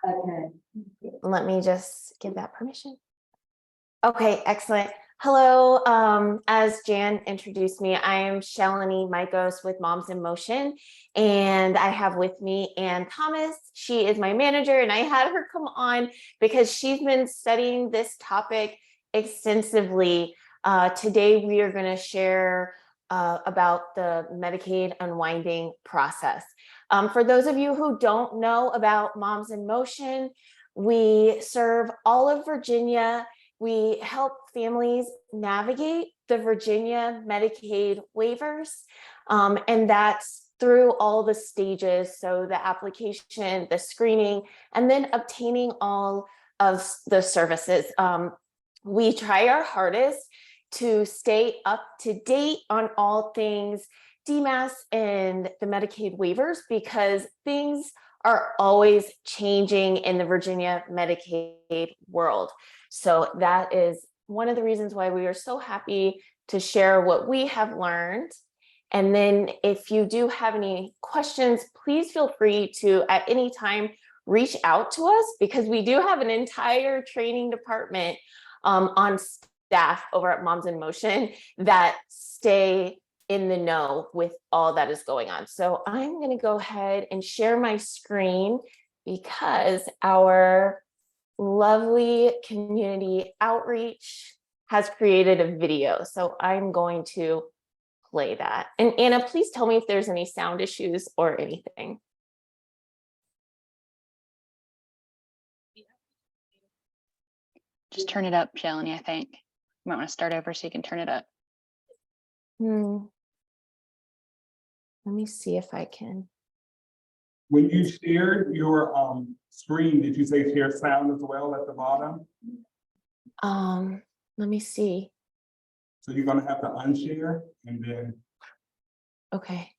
Okay. Let me just give that permission. Okay, excellent. Hello, as Jan introduced me, I am Shalini Mikos with Moms in Motion, and I have with me Ann Thomas. She is my manager, and I had her come on because she's been studying this topic extensively. Today, we are going to share about the Medicaid unwinding process. For those of you who don't know about Moms in Motion, we serve all of Virginia. We help families navigate the Virginia Medicaid waivers, and that's through all the stages. So the application, the screening, and then obtaining all of the services. We try our hardest to stay up to date on all things DMAS and the Medicaid waivers because things are always changing in the Virginia Medicaid world. So that is one of the reasons why we are so happy to share what we have learned. And then if you do have any questions, please feel free to at any time reach out to us because we do have an entire training department on staff over at Moms in Motion that stay in the know with all that is going on. So I'm going to go ahead and share my screen because our lovely community outreach has created a video. So I'm going to play that. And Anna, please tell me if there's any sound issues or anything. Just turn it up, Shalini, I think. You might want to start over so you can turn it up. Let me see if I can. When you shared your screen, did you say share sound as well at the bottom? Let me see. So you're gonna have to unshare and then. Okay.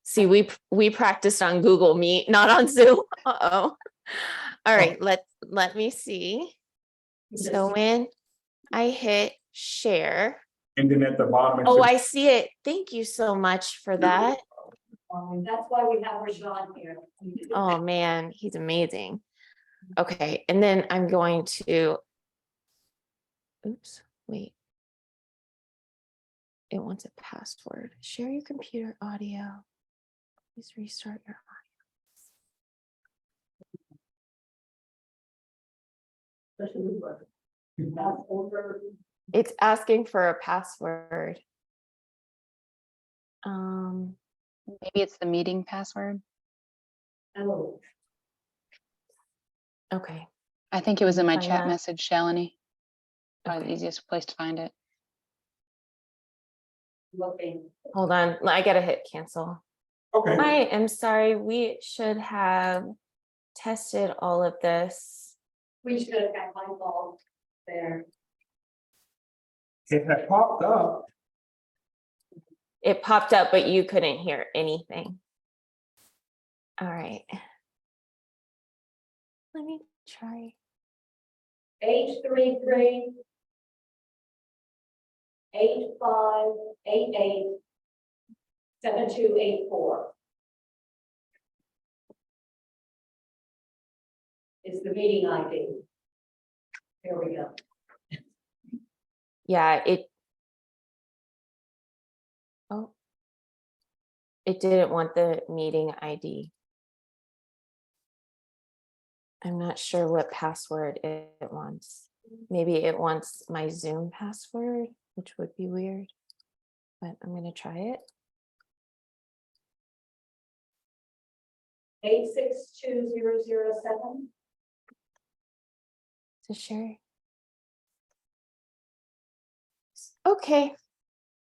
See, we practiced on Google Meet, not on Zoom. Uh-oh. All right, let me see. So when I hit share. And then at the bottom. Oh, I see it. Thank you so much for that. That's why we have Rajan here. Oh man, he's amazing. Okay, and then I'm going to, oops, wait. It wants a password. Share your computer audio. Please restart your audio. It's asking for a password. Maybe it's the meeting password. Oh. Okay. I think it was in my Find chat that. message, Shalini. Probably Okay. the easiest place to find it. Looking. Hold on, I gotta hit cancel. Okay. I am sorry, we should have tested all of this. We should have got my ball there. It had popped up. It popped up, but you couldn't hear anything. All right. Let me try. H33 8588 7284 is the meeting ID. Here we go. Yeah, it didn't want the meeting ID. I'm not sure what password it wants. Maybe it wants my Zoom password, which would be weird, but I'm gonna try it. 862007. To share. Okay.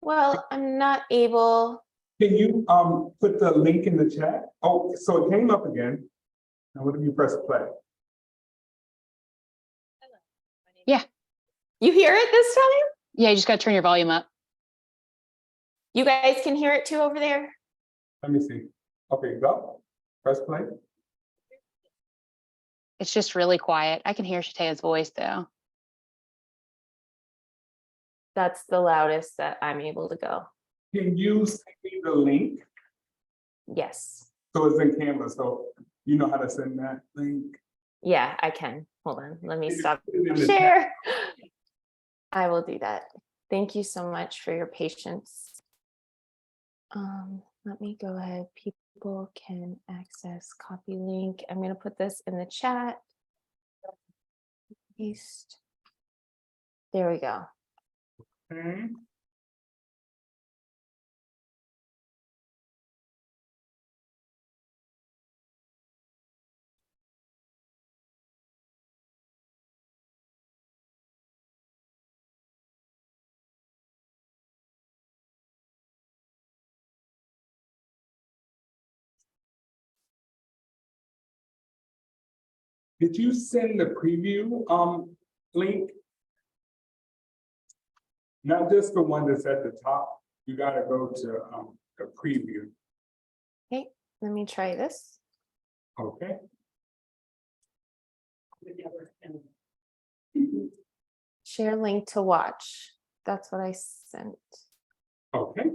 Well, I'm not able. Can you put the link in the chat? Oh, so it came up again. Now what if you press play? Yeah. You hear it this time? Yeah, you just got to turn your volume up. You guys can hear it too over there? Let me see. Okay, go. Press play. It's just really quiet. I can hear Shatea's voice though. That's the loudest that I'm able to go. Can you send me the link? Yes. So it's in Canvas. So You know how to send that link? Yeah, I can. Hold on. Let me Just stop put it in the chat. share. I will do that. Thank you so much for your patience. Let me go ahead. People can access copy link. I'm going to put this in the chat. Paste. There we go. Okay. Did you send the preview link? Not just the one that's at the top. You gotta go to the preview. Okay, let me try this. Okay. Share link to watch. That's what I sent. Okay.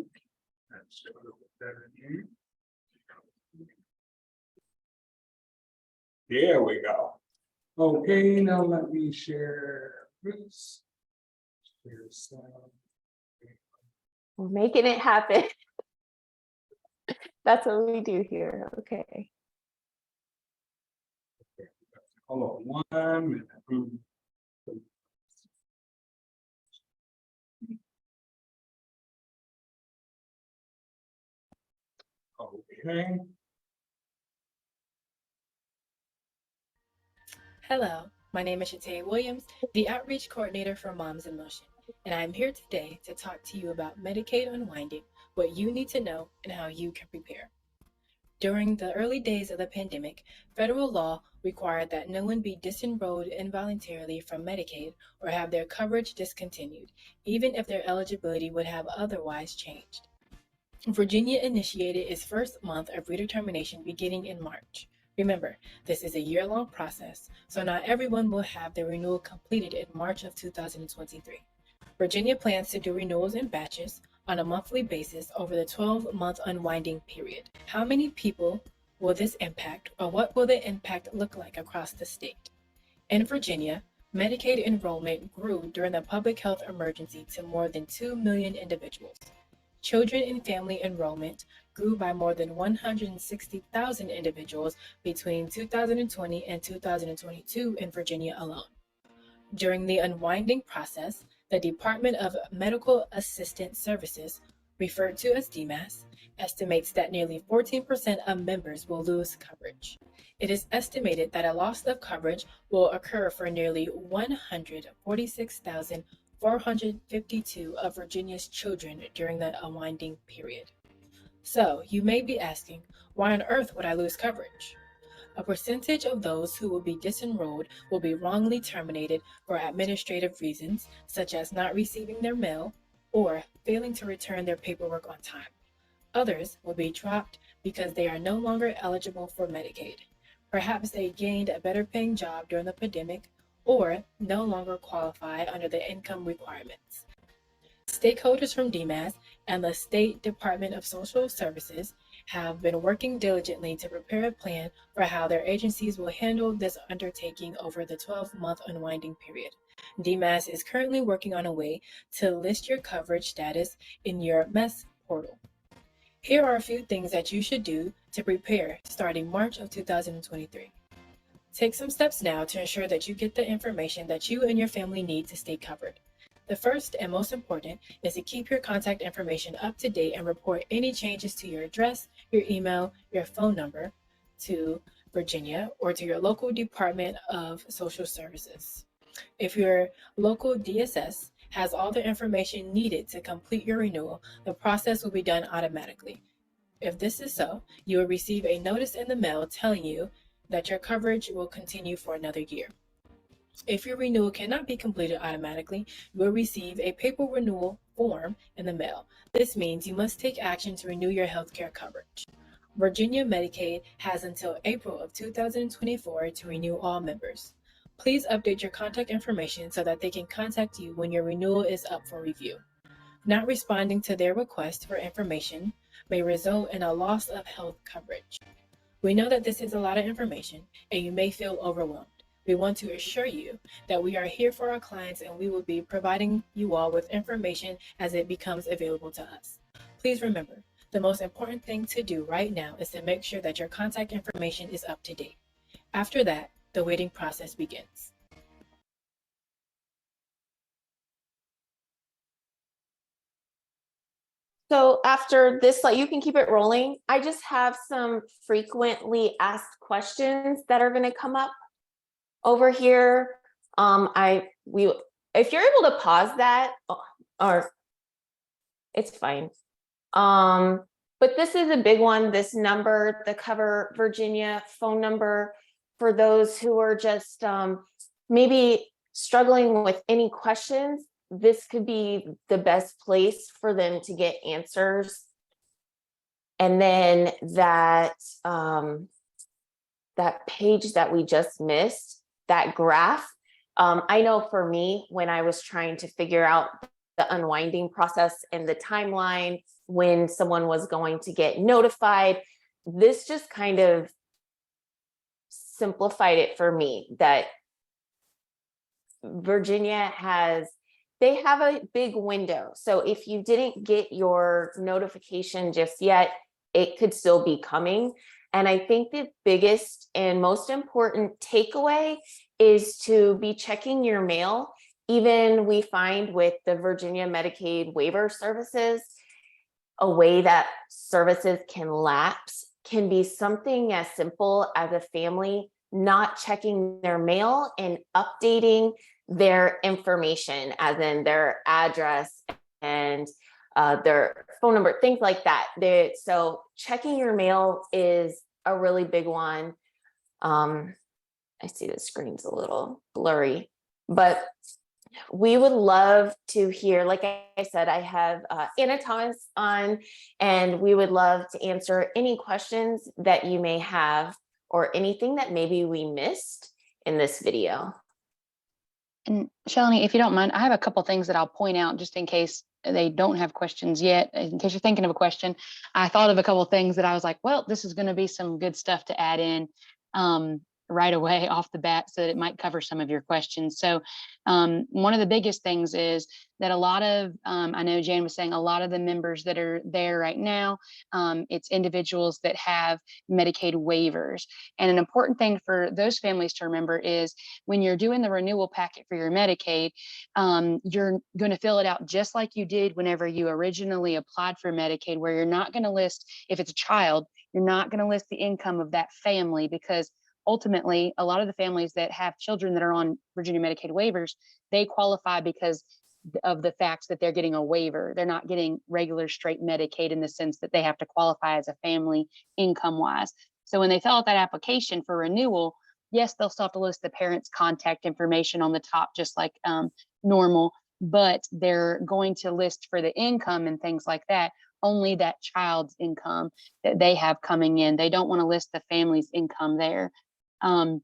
Let's put that in here. There we go. Okay, now let me share this. Share sound. We're making it happen. That's what we do here. Okay. Hold on 1 minute. Okay. Hello, my name is Shatay Williams, the Outreach Coordinator for Moms in Motion, and I'm here today to talk to you about Medicaid Unwinding, what you need to know, and how you can prepare. During the early days of the pandemic, federal law required that no one be disenrolled involuntarily from Medicaid or have their coverage discontinued, even if their eligibility would have otherwise changed. Virginia initiated its first month of redetermination beginning in March. Remember, this is a year-long process, so not everyone will have their renewal completed in March of 2023. Virginia plans to do renewals in batches on a monthly basis over the 12-month unwinding period. How many people will this impact, or what will the impact look like across the state? In Virginia, Medicaid enrollment grew during the public health emergency to more than 2 million individuals. Children and family enrollment grew by more than 160,000 individuals between 2020 and 2022 in Virginia alone. During the unwinding process, the Department of Medical Assistance Services, referred to as DMAS, estimates that nearly 14% of members will lose coverage. It is estimated that a loss of coverage will occur for nearly 146,452 of Virginia's children during the unwinding period. So, you may be asking, why on earth would I lose coverage? A percentage of those who will be disenrolled will be wrongly terminated for administrative reasons, such as not receiving their mail or failing to return their paperwork on time. Others will be dropped because they are no longer eligible for Medicaid. Perhaps they gained a better paying job during the pandemic or no longer qualify under the income requirements. Stakeholders from DMAS and the State Department of Social Services have been working diligently to prepare a plan for how their agencies will handle this undertaking over the 12-month unwinding period. DMAS is currently working on a way to list your coverage status in your MES portal. Here are a few things that you should do to prepare starting March of 2023. Take some steps now to ensure that you get the information that you and your family need to stay covered. The first and most important is to keep your contact information up to date and report any changes to your address, your email, your phone number to Virginia or to your local Department of Social Services. If your local DSS has all the information needed to complete your renewal, the process will be done automatically. If this is so, you will receive a notice in the mail telling you that your coverage will continue for another year. If your renewal cannot be completed automatically, you will receive a paper renewal form in the mail. This means you must take action to renew your healthcare coverage. Virginia Medicaid has until April of 2024 to renew all members. Please update your contact information so that they can contact you when your renewal is up for review. Not responding to their request for information may result in a loss of health coverage. We know that this is a lot of information and you may feel overwhelmed. We want to assure you that we are here for our clients and we will be providing you all with information as it becomes available to us. Please remember, the most important thing to do right now is to make sure that your contact information is up to date. After that, the waiting process begins. So after this, like, you can keep it rolling. I just have some frequently asked questions that are going to come up over here. If you're able to pause that, or it's fine. But this is a big one. This number, the Cover Virginia phone number, for those who are just maybe struggling with any questions, this could be the best place for them to get answers. And then that page that we just missed, that graph, I know for me, when I was trying to figure out the unwinding process and the timeline when someone was going to get notified, this just kind of simplified it for me, that Virginia they have a big window. So if you didn't get your notification just yet, it could still be coming. And I think the biggest and most important takeaway is to be checking your mail. Even we find with the Virginia Medicaid waiver services, a way that services can lapse can be something as simple as a family not checking their mail and updating their information, as in their address and their phone number, things like that. So checking your mail is a really big one. I see the screen's a little blurry, but we would love to hear, like I said, I have Anna Thomas on, and we would love to answer any questions that you may have or anything that maybe we missed in this video. And Shalini, if you don't mind, I have a couple things that I'll point out just in case they don't have questions yet. In case you're thinking of a question, I thought of a couple of things that I was like, well, this is going to be some good stuff to add in right away off the bat, so that it might cover some of your questions. So one of the biggest things is that a lot of, I know Jan was saying, a lot of the members that are there right now, it's individuals that have Medicaid waivers. And an important thing for those families to remember is when you're doing the renewal packet for your Medicaid, you're going to fill it out just like you did whenever you originally applied for Medicaid, where you're not going to list, if it's a child, you're not going to list the income of that family, because ultimately, a lot of the families that have children that are on Virginia Medicaid waivers, they qualify because of the fact that they're getting a waiver. They're not getting regular straight Medicaid in the sense that they have to qualify as a family income wise. So when they fill out that application for renewal, yes, they'll still have to list the parent's contact information on the top, just like normal, but they're going to list for the income and things like that, only that child's income that they have coming in. They don't want to list the family's income there. So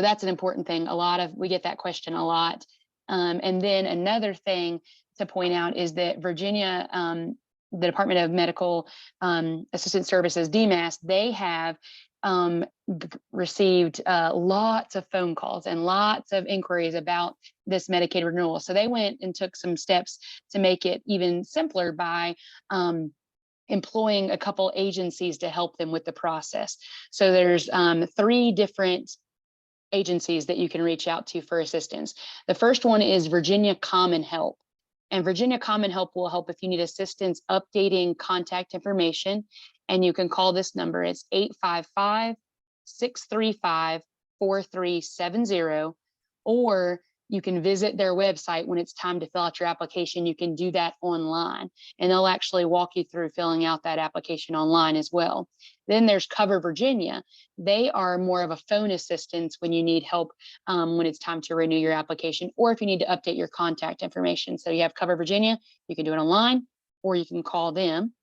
that's an important thing. We get that question a lot. And then another thing to point out is that Virginia, the Department of Medical Assistant Services, DMAS, they have received lots of phone calls and lots of inquiries about this Medicaid renewal. So they went and took some steps to make it even simpler by employing a couple agencies to help them with the process. So there's 3 different agencies that you can reach out to for assistance. The first one is Virginia Common Help. And Virginia Common Help will help if you need assistance updating contact information. And you can call this number. It's 855-635-4370, or you can visit their website when it's time to fill out your application. You can do that online, and they'll actually walk you through filling out that application online as well. Then there's Cover Virginia. They are more of a phone assistance when you need help when it's time to renew your application, or if you need to update your contact information. So you have Cover Virginia, you can do it online, or you can call them.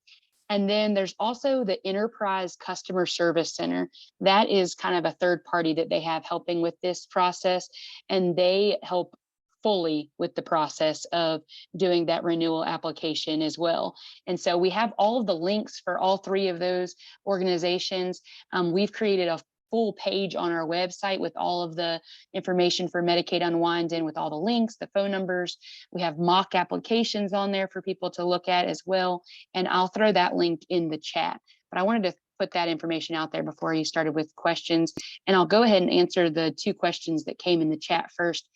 And then there's also the Enterprise Customer Service Center. That is kind of a third party that they have helping with this process. And they help fully with the process of doing that renewal application as well. And so we have all of the links for all three of those organizations. We've created a full page on our website with all of the information for Medicaid Unwinding, with all the links, the phone numbers. We have mock applications on there for people to look at as well. And I'll throw that link in the chat. But I wanted to put that information out there before you started with questions. And I'll go ahead and answer the 2 questions that came in the chat first,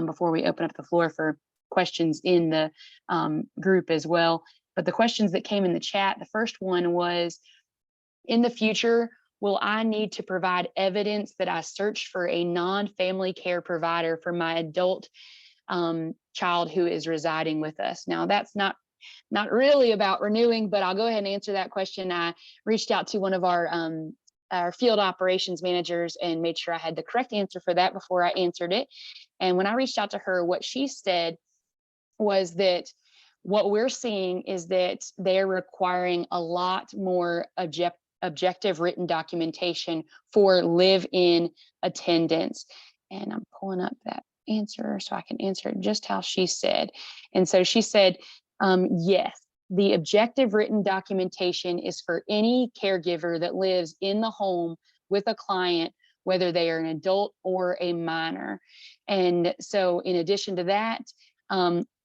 before we open up the floor for questions in the group as well. But the questions that came in the chat, the first one was, in the future, will I need to provide evidence that I searched for a non-family care provider for my adult child who is residing with us? Now, that's not really about renewing, but I'll go ahead and answer that question. I reached out to one of our field operations managers and made sure I had the correct answer for that before I answered it. And when I reached out to her, what she said was that what we're seeing is that they're requiring a lot more objective written documentation for live-in attendance. And I'm pulling up that answer so I can answer it just how she said. And so she said, yes, the objective written documentation is for any caregiver that lives in the home with a client, whether they are an adult or a minor. And so in addition to that,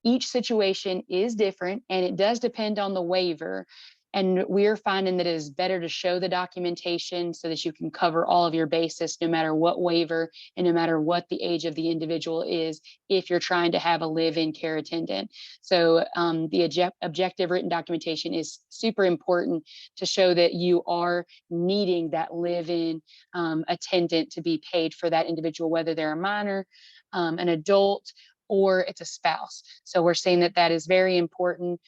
each situation is different, and it does depend on the waiver. And we're finding that it is better to show the documentation so that you can cover all of your bases, no matter what waiver and no matter what the age of the individual is, if you're trying to have a live-in care attendant. So the objective written documentation is super important to show that you are needing that live-in attendant to be paid for that individual, whether they're a minor, an adult, or it's a spouse. So we're saying that that is very important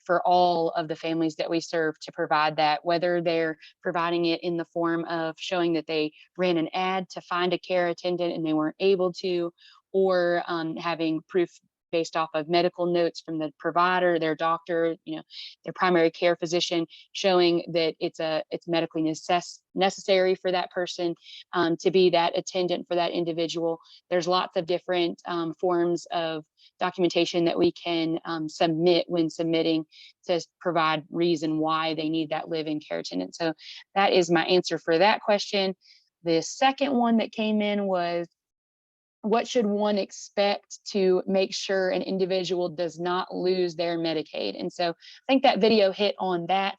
for all of the families that we serve to provide that, whether they're providing it in the form of showing that they ran an ad to find a care attendant and they weren't able to, or having proof based off of medical notes from the provider, their doctor, their primary care physician, showing that it's medically necessary for that person to be that attendant for that individual. There's lots of different forms of documentation that we can submit when submitting to provide reason why they need that live-in care attendant. So that is my answer for that question. The second one that came in was, what should one expect to make sure an individual does not lose their Medicaid? And so I think that video hit on that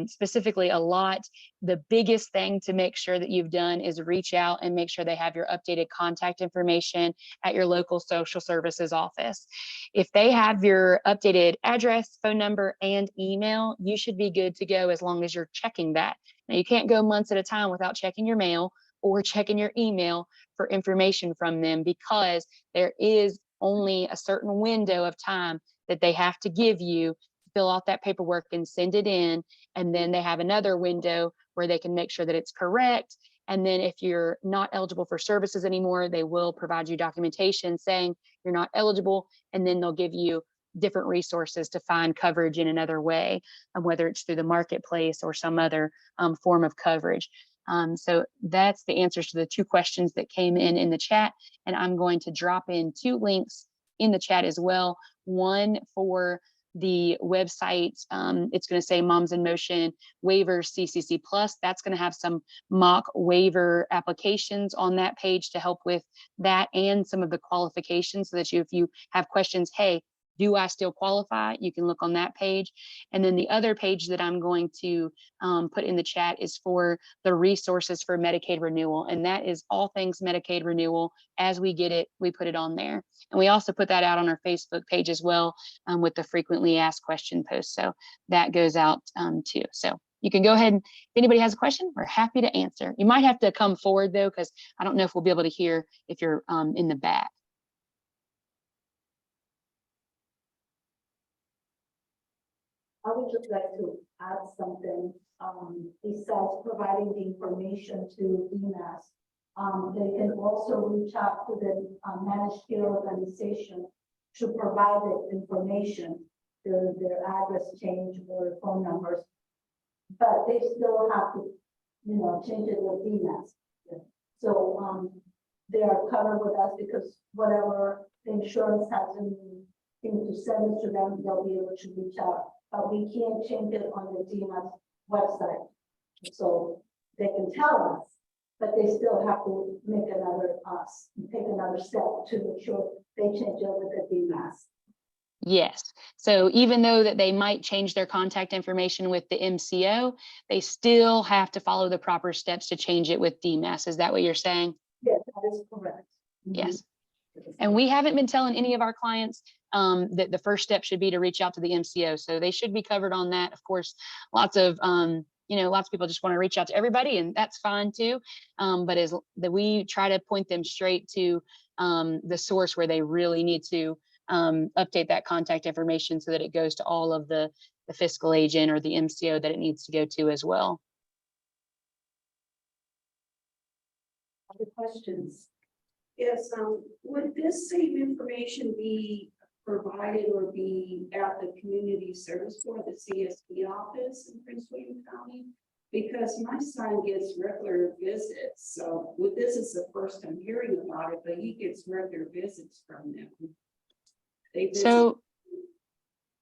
specifically a lot. The biggest thing to make sure that you've done is reach out and make sure they have your updated contact information at your local social services office. If they have your updated address, phone number, and email, you should be good to go as long as you're checking that. Now, you can't go months at a time without checking your mail or checking your email for information from them, because there is only a certain window of time that they have to give you to fill out that paperwork and send it in. And then they have another window where they can make sure that it's correct. And then if you're not eligible for services anymore, they will provide you documentation saying you're not eligible. And then they'll give you different resources to find coverage in another way, whether it's through the marketplace or some other form of coverage. So that's the answers to the 2 questions that came in the chat. And I'm going to drop in 2 links in the chat as well. One for the website. It's going to say Moms in Motion Waiver CCC Plus. That's going to have some mock waiver applications on that page to help with that and some of the qualifications, so that if you have questions, hey, do I still qualify? You can look on that page. And then the other page that I'm going to put in the chat is for the resources for Medicaid renewal. And that is all things Medicaid renewal. As we get it, we put it on there. And we also put that out on our Facebook page as well, with the frequently asked question post. So that goes out too. So you can go ahead, and if anybody has a question, we're happy to answer. You might have to come forward though, because I don't know if we'll be able to hear if you're in the back. I would just like to add something, besides providing the information to DMAS. They can also reach out to the managed care organization to provide the information, their address change or phone numbers. But they still have to, change it with DMAS. So they are covered with us, because whatever the insurance has anything to send it to them, they'll be able to reach out. But we can't change it on the DMS website. So they can tell us, but they still have to make take another step to make sure they change over the DMS. Yes. So even though that they might change their contact information with the MCO, they still have to follow the proper steps to change it with DMS. Is that what you're saying? Yes, that is correct. Yes. And we haven't been telling any of our clients that the first step should be to reach out to the MCO. So they should be covered on that. Of course, lots of people just want to reach out to everybody, and that's fine too. But as that we try to point them straight to the source where they really need to update that contact information so that it goes to all of the fiscal agent or the MCO that it needs to go to as well. Other questions? Yes, would this same information be provided or be at the Community Service Board, the CSB office in Prince William County? Because my son gets regular visits, so this is the first I'm hearing about it, but he gets regular visits from them. They visit.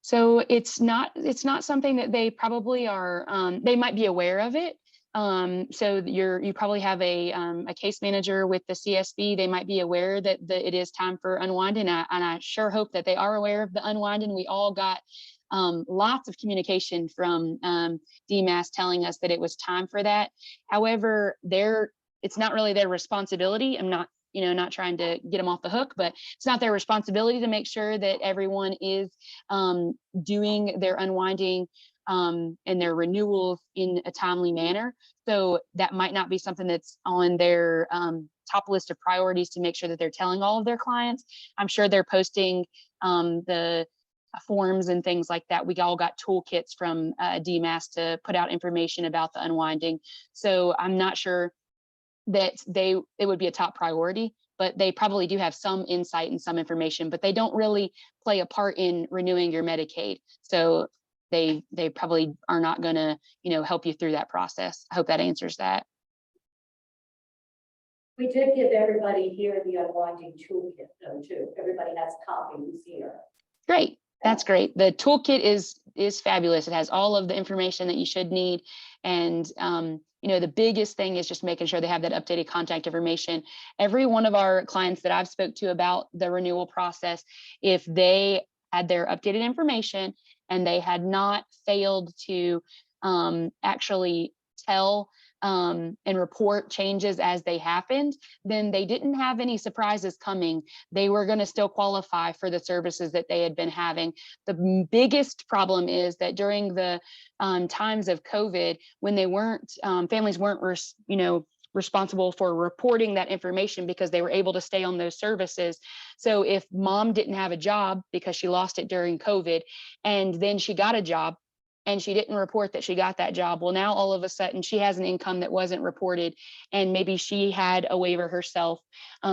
So it's not something that they probably are, they might be aware of it. So you probably have a case manager with the CSB. They might be aware that it is time for unwinding, and I sure hope that they are aware of the unwinding. We all got lots of communication from DMAS telling us that it was time for that. However, it's not really their responsibility. I'm not trying to get them off the hook, but it's not their responsibility to make sure that everyone is doing their unwinding and their renewals in a timely manner. So that might not be something that's on their top list of priorities to make sure that they're telling all of their clients. I'm sure they're posting the forms and things like that. We all got toolkits from DMAS to put out information about the unwinding. So I'm not sure that it would be a top priority, but they probably do have some insight and some information, but they don't really play a part in renewing your Medicaid. So they probably are not going to, help you through that process. I hope that answers that. We did give everybody here the unwinding toolkit though too. Everybody has copies here. Great. That's great. The toolkit is fabulous. It has all of the information that you should need. And, the biggest thing is just making sure they have that updated contact information. Every one of our clients that I've spoke to about the renewal process, if they had their updated information and they had not failed to actually tell and report changes as they happened, then they didn't have any surprises coming. They were going to still qualify for the services that they had been having. The biggest problem is that during the times of COVID, when they weren't, families weren't, responsible for reporting that information because they were able to stay on those services. So if mom didn't have a job because she lost it during COVID, and then she got a job, and she didn't report that she got that job. Well, now all of a sudden she has an income that wasn't reported, and maybe she had a waiver herself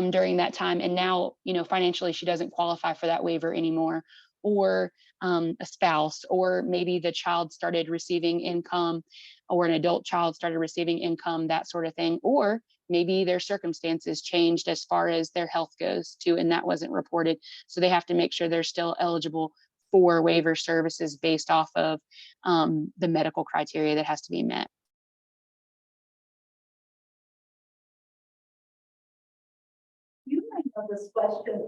during that time. And now, financially she doesn't qualify for that waiver anymore, or a spouse, or maybe the child started receiving income, or an adult child started receiving income, that sort of thing. Or maybe their circumstances changed as far as their health goes too, and that wasn't reported. So they have to make sure they're still eligible for waiver services based off of the medical criteria that has to be met. You might know this question.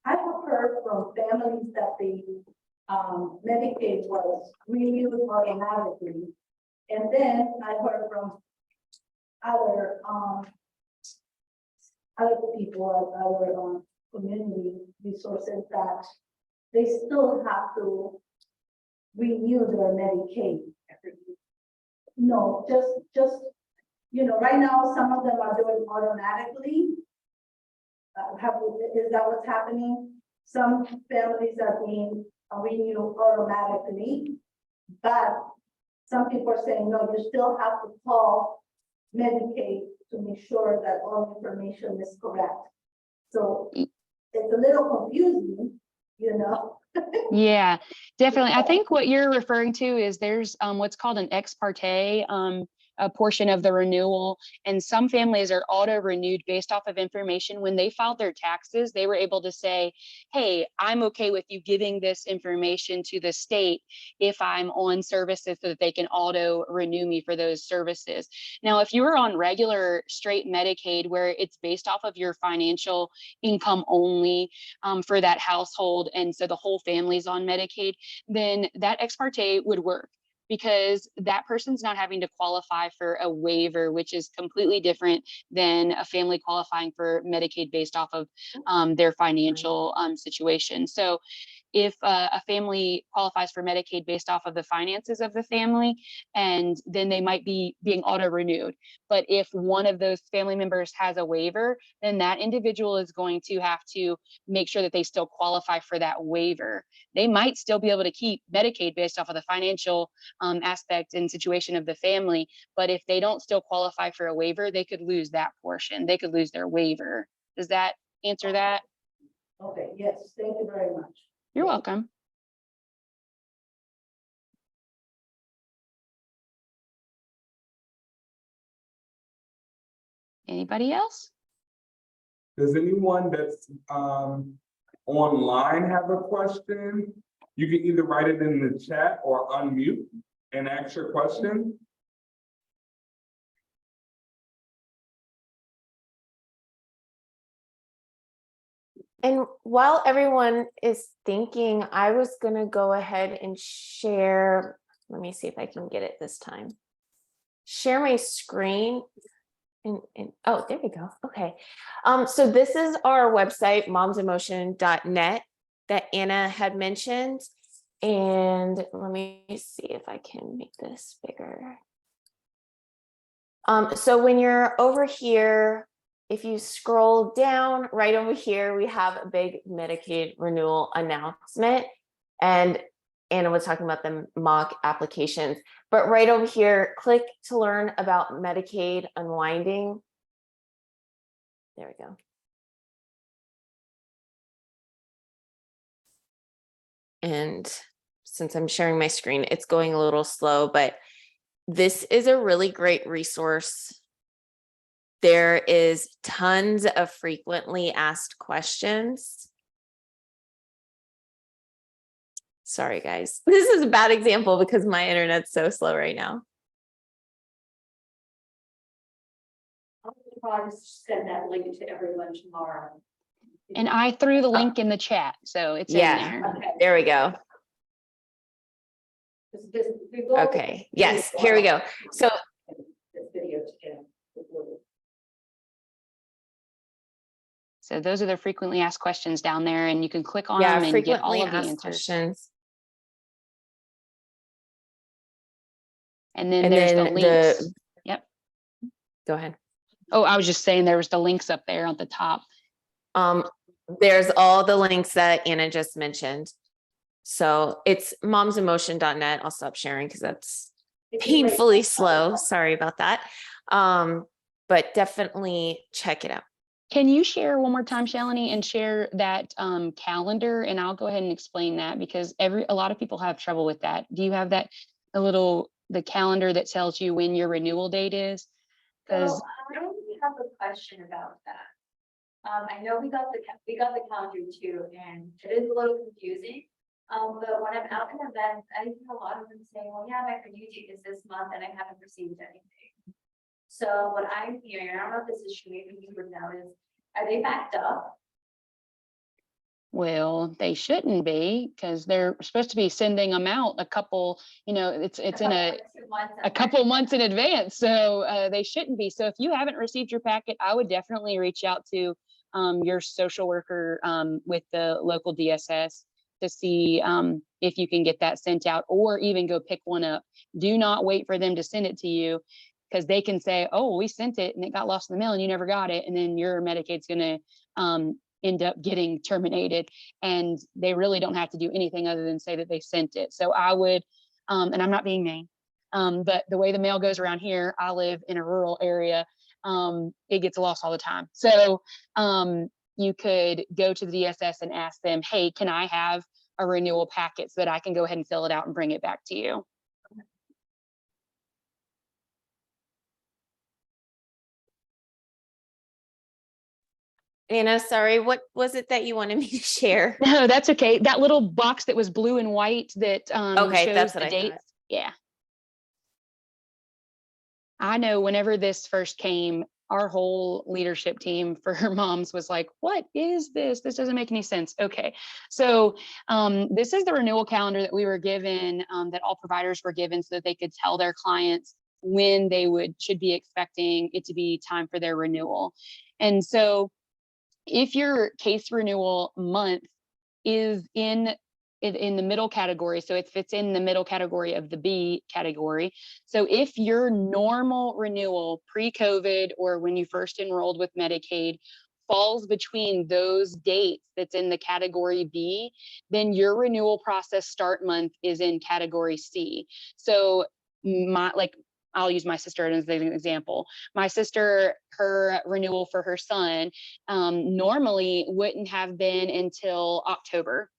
I've heard from families that the Medicaid was renewed automatically. And then I heard from other people, other community resources that they still have to renew their Medicaid. No, just right now, some of them are doing automatically. Is that what's happening? Some families are being renewed automatically, but some people are saying, no, you still have to call Medicaid to make sure that all information is correct. So it's a little confusing, Yeah, definitely. I think what you're referring to is there's what's called an ex parte a portion of the renewal. And some families are auto renewed based off of information. When they filed their taxes, they were able to say, hey, I'm okay with you giving this information to the state if I'm on services so that they can auto renew me for those services. Now, if you were on regular straight Medicaid, where it's based off of your financial income only for that household, and so the whole family's on Medicaid, then that ex parte would work, because that person's not having to qualify for a waiver, which is completely different than a family qualifying for Medicaid based off of their financial situation. So if a family qualifies for Medicaid based off of the finances of the family, and then they might be being auto renewed. But if one of those family members has a waiver, then that individual is going to have to make sure that they still qualify for that waiver. They might still be able to keep Medicaid based off of the financial aspect and situation of the family. But if they don't still qualify for a waiver, they could lose that portion. They could lose their waiver. Does that answer that? Okay, yes, thank you very much. You're welcome. Anybody else? Does anyone that's online have a question? You can either write it in the chat or unmute and ask your question. And while everyone is thinking, I was gonna go ahead and share, let me see if I can get it this time. Share my screen. And oh, there we go. Okay. So this is our website, momsinmotion.net, that Anna had mentioned. And let me see if I can make this bigger. So when you're over here, if you scroll down right over here, we have a big Medicaid renewal announcement. And Anna was talking about the mock applications, but right over here, click to learn about Medicaid Unwinding. There we go. And since I'm sharing my screen, it's going a little slow, but this is a really great resource. There is tons of frequently asked questions. Sorry, guys. This is a bad example because my internet's so slow right now. I'll probably just send that link to everyone tomorrow. And I threw the link in the chat, so it's in there. Okay. There we go. Okay, yes, here we go. So This video together. So those are the frequently asked questions down there, and you can click on yeah, them and get all frequently of the asked answers. questions. And then And there's then the links. Yep. Go ahead. Oh, I was just saying there was the links up there at the top. There's all the links that Anna just mentioned. So it's momsinmotion.net. I'll stop sharing because that's painfully slow. Sorry about that. But definitely check it out. Can you share one more time, Shalini, and share that calendar? And I'll go ahead and explain that, because a lot of people have trouble with that. Do you have that, the calendar that tells you when your renewal date is? Because So I have a question about that. I know we got the calendar too, and it is a little confusing. But when I'm out in events, I hear a lot of them saying, well, yeah, my renew date is this month and I haven't received anything. So what I'm hearing, I don't know if this is true, maybe you would know, is are they backed up? well, they shouldn't be, because they're supposed to be sending them out a couple, it's in a couple months in advance. So they shouldn't be. So if you haven't received your packet, I would definitely reach out to your social worker with the local DSS to see if you can get that sent out, or even go pick one up. Do not wait for them to send it to you, because they can say, oh, we sent it and it got lost in the mail and you never got it. And then your Medicaid's going to end up getting terminated. And they really don't have to do anything other than say that they sent it. So I would, and I'm not being mean, but the way the mail goes around here, I live in a rural area. It gets lost all the time. So you could go to the DSS and ask them, hey, can I have a renewal packet so that I can go ahead and fill it out and bring it back to you? Anna, sorry, what was it that you wanted me to share? No, that's okay. That little box that was blue and white that Okay, shows that's the what I dates. thought. Yeah. I know whenever this first came, our whole leadership team for her moms was like, what is this? This doesn't make any sense. Okay. So this is the renewal calendar that we were given, that all providers were given so that they could tell their clients when they should be expecting it to be time for their renewal. And so if your case renewal month is in the middle category, so it fits in the middle category of the B category. So if your normal renewal pre-COVID or when you first enrolled with Medicaid falls between those dates that's in the category B, then your renewal process start month is in category C. So I'll use my sister as an example. My sister, her renewal for her son normally wouldn't have been until October.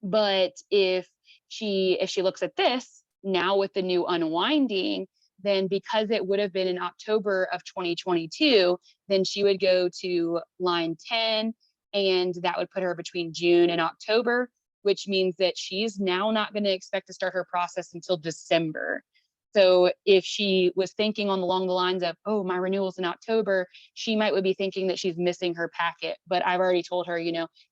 But if she looks at this now with the new unwinding, then because it would have been in October of 2022, then she would go to line 10, and that would put her between June and October, which means that she's now not going to expect to start her process until December. So if she was thinking along the lines of, oh, my renewal's in October, she would be thinking that she's missing her packet. But I've already told her,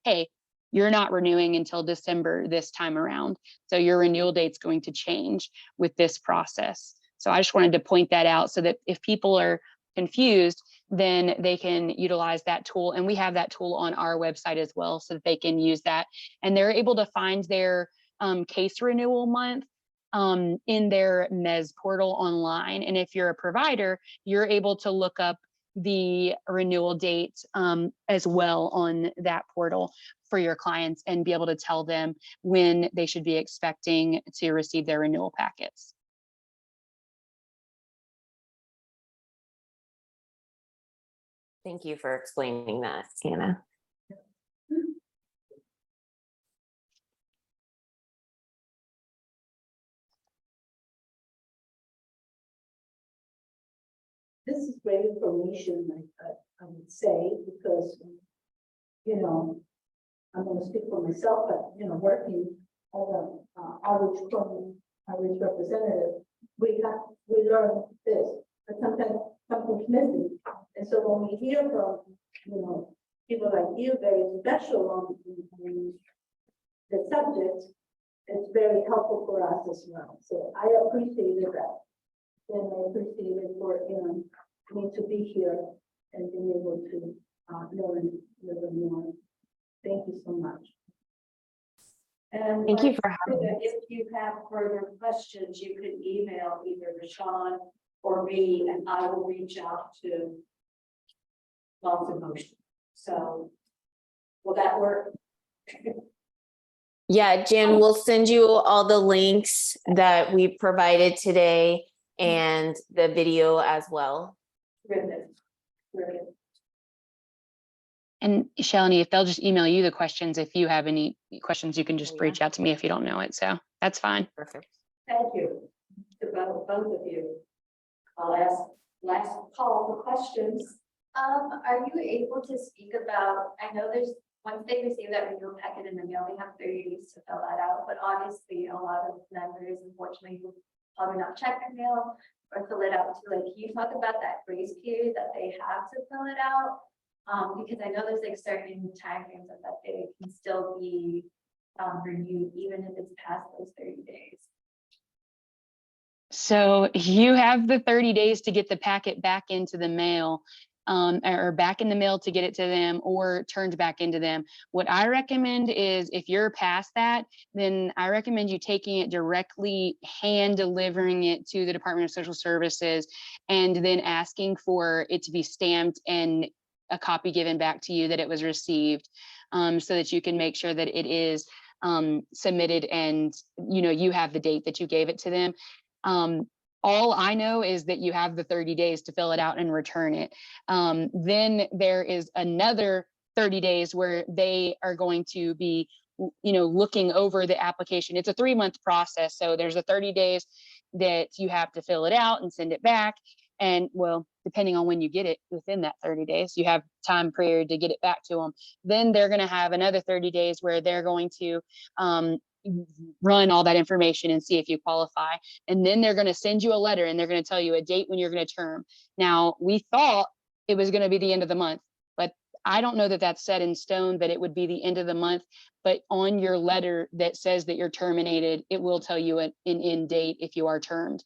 hey, you're not renewing until December this time around. So your renewal date's going to change with this process. So I just wanted to point that out so that if people are confused, then they can utilize that tool. And we have that tool on our website as well, so that they can use that. And they're able to find their case renewal month in their MES portal online. And if you're a provider, you're able to look up the renewal date as well on that portal for your clients and be able to tell them when they should be expecting to receive their renewal packets. Thank you for explaining that, Anna. This is great information, I would say, because, I'm going to speak for myself, but, working as an outreach representative, we learn this, but sometimes something's missing. And so when we hear from, people like you, very special on the subject, it's very helpful for us as well. So I appreciated that. And I appreciate it for, me to be here and being able to learn a little more. Thank you so much. And Thank you for having me. if you have further questions, you can email either Rashawn or me, and I will reach out to Moms in Motion. So will that work? Yeah, Jen, we'll send you all the links that we provided today and the video as well. Ribbon. And Shalini, if they'll just email you the questions, if you have any questions, you can just Yeah. reach out to me if you don't know it. So that's fine. Perfect. Thank you to both of you. I'll ask last call for questions. Are you able to speak about, I know once they receive that renewal packet in the mail, they have 30 days to fill that out, but obviously a lot of members, unfortunately, will probably not check their mail or fill it out too. Like, can you talk about that grace period that they have to fill it out? Because I know there's like certain timeframes that they can still be renewed, even if it's past those 30 days. So you have the 30 days to get the packet back into the mail, or back in the mail to get it to them or turned back into them. What I recommend is if you're past that, then I recommend you taking it directly, hand delivering it to the Department of Social Services, and then asking for it to be stamped and a copy given back to you that it was received, so that you can make sure that it is submitted and you have the date that you gave it to them. All I know is that you have the 30 days to fill it out and return it. Then there is another 30 days where they are going to be, looking over the application. It's a 3-month process. So there's a 30 days that you have to fill it out and send it back. And well, depending on when you get it, within that 30 days, you have time period to get it back to them. Then they're going to have another 30 days where they're going to run all that information and see if you qualify. And then they're going to send you a letter and they're going to tell you a date when you're going to term. Now, we thought it was going to be the end of the month, but I don't know that that's set in stone that it would be the end of the month, but on your letter that says that you're terminated, it will tell you an end date if you are termed.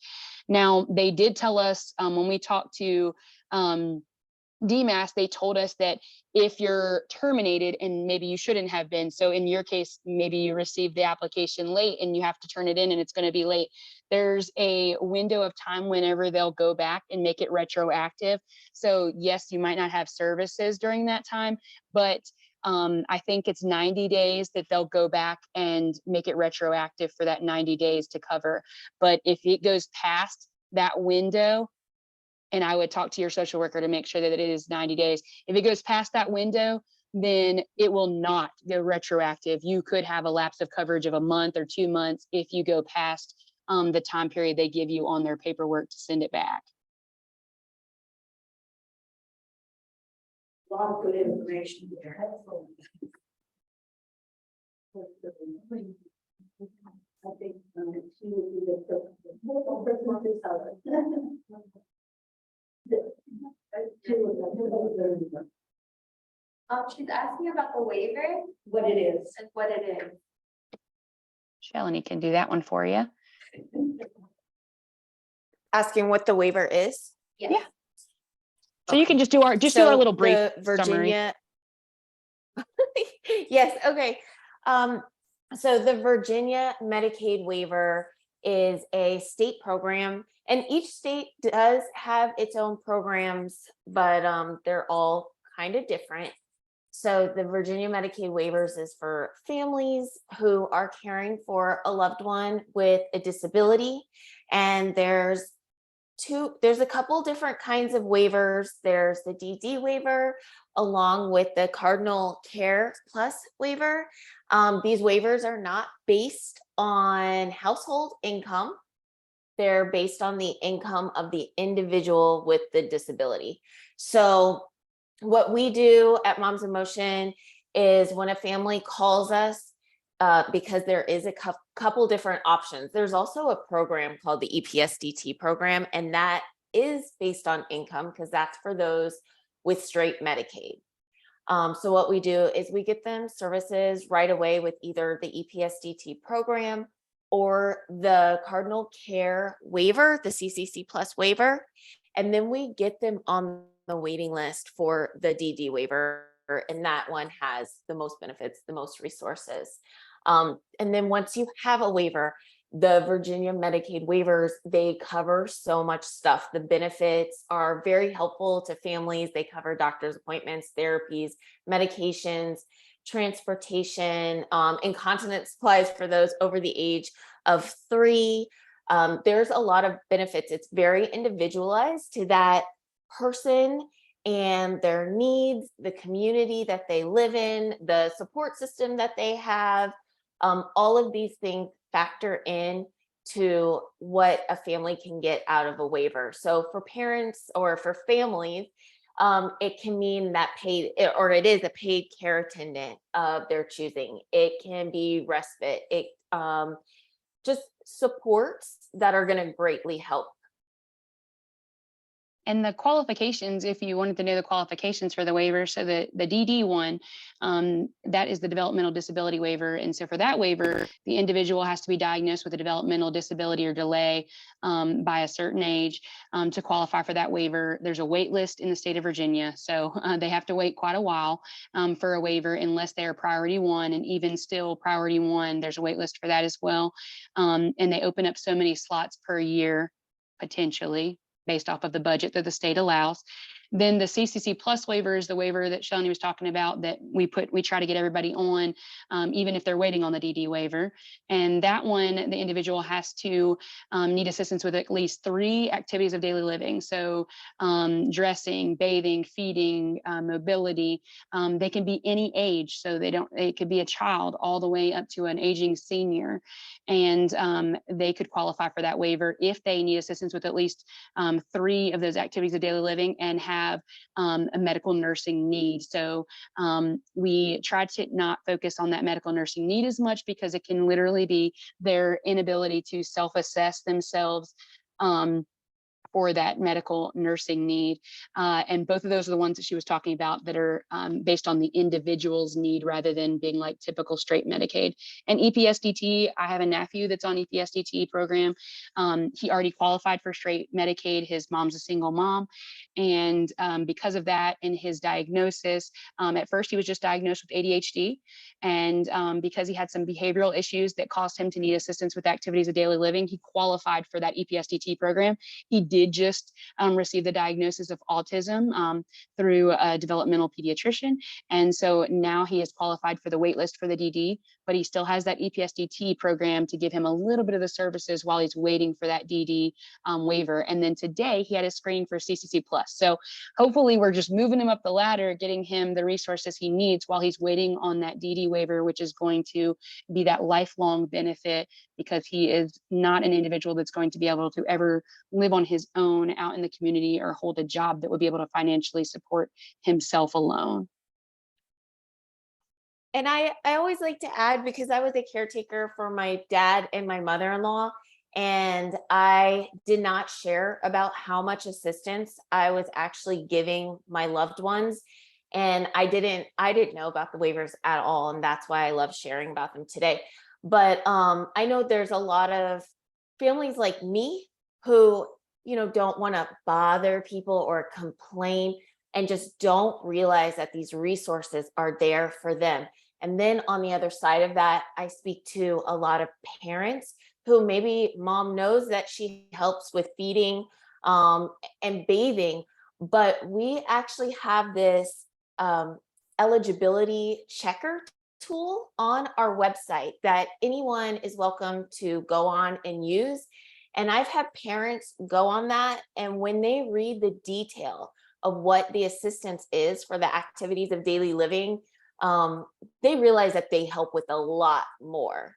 Now, they did tell us when we talked to DMAS, they told us that if you're terminated and maybe you shouldn't have been, so in your case, maybe you received the application late and you have to turn it in and it's going to be late, there's a window of time whenever they'll go back and make it retroactive. So yes, you might not have services during that time, but I think it's 90 days that they'll go back and make it retroactive for that 90 days to cover. But if it goes past that window, and I would talk to your social worker to make sure that it is 90 days. If it goes past that window, then it will not go retroactive. You could have a lapse of coverage of a month or 2 months if you go past the time period they give you on their paperwork to send it back. A lot of good information there. I think she would be the first one to tell us. She's asking about the waiver What it is. and what it is. Shalini can do that one for you. Asking what the waiver is. Yes. Yeah. So you can just do our do our little brief the Virginia. Yes. Okay. So the Virginia Medicaid waiver is a state program, and each state does have its own programs, but they're all kind of different. So the Virginia Medicaid waivers is for families who are caring for a loved one with a disability, and there's a couple different kinds of waivers. There's the DD waiver along with the Cardinal Care Plus waiver. These waivers are not based on household income. They're based on the income of the individual with the disability. So what we do at Moms in Motion is when a family calls us, because there is a couple different options. There's also a program called the EPSDT program, and that is based on income because that's for those with straight Medicaid. So what we do is we get them services right away with either the EPSDT program or the Cardinal Care waiver, the CCC Plus waiver, and then we get them on the waiting list for the DD waiver, and that one has the most benefits, the most resources. And then once you have a waiver, the Virginia Medicaid waivers, they cover so much stuff. The benefits are very helpful to families. They cover doctor's appointments, therapies, medications, transportation, incontinence supplies for those over the age of 3. There's a lot of benefits. It's very individualized to that person and their needs, the community that they live in, the support system that they have. All of these things factor in to what a family can get out of a waiver. So for parents or for families, it can mean that it is a paid care attendant of their choosing. It can be respite. It just supports that are going to greatly help. And the qualifications, if you wanted to know the qualifications for the waiver, so the DD one, that is the developmental disability waiver. And so for that waiver, the individual has to be diagnosed with a developmental disability or delay by a certain age to qualify for that waiver. There's a wait list in the state of Virginia. So they have to wait quite a while for a waiver unless they are priority 1. And even still priority 1, there's a wait list for that as well. And they open up so many slots per year, potentially, based off of the budget that the state allows. Then the CCC plus waiver is the waiver that Shelly was talking about that we try to get everybody on, even if they're waiting on the DD waiver. And that one, the individual has to need assistance with at least 3 activities of daily living. So dressing, bathing, feeding, mobility. They can be any age. So it could be a child all the way up to an aging senior. And they could qualify for that waiver if they need assistance with at least 3 of those activities of daily living and have a medical nursing need. So we try to not focus on that medical nursing need as much because it can literally be their inability to self-assess themselves for that medical nursing need. And both of those are the ones that she was talking about that are based on the individual's need rather than being like typical straight Medicaid. And EPSDT, I have a nephew that's on EPSDT program. He already qualified for straight Medicaid. His mom's a single mom. And because of that, in his diagnosis, at first he was just diagnosed with ADHD. And because he had some behavioral issues that caused him to need assistance with activities of daily living, he qualified for that EPSDT program. He did just receive the diagnosis of autism through a developmental pediatrician. And so now he is qualified for the wait list for the DD, but he still has that EPSDT program to give him a little bit of the services while he's waiting for that DD waiver. And then today he had his screening for CCC plus. So hopefully we're just moving him up the ladder, getting him the resources he needs while he's waiting on that DD waiver, which is going to be that lifelong benefit because he is not an individual that's going to be able to ever live on his own out in the community or hold a job that would be able to financially support himself alone. And I always like to add, because I was a caretaker for my dad and my mother-in-law, and I did not share about how much assistance I was actually giving my loved ones. And I didn't know about the waivers at all. And that's why I love sharing about them today. But I know there's a lot of families like me who, don't want to bother people or complain and just don't realize that these resources are there for them. And then on the other side of that, I speak to a lot of parents who maybe mom knows that she helps with feeding and bathing, but we actually have this eligibility checker tool on our website that anyone is welcome to go on and use. And I've had parents go on that, and when they read the detail of what the assistance is for the activities of daily living, they realize that they help with a lot more,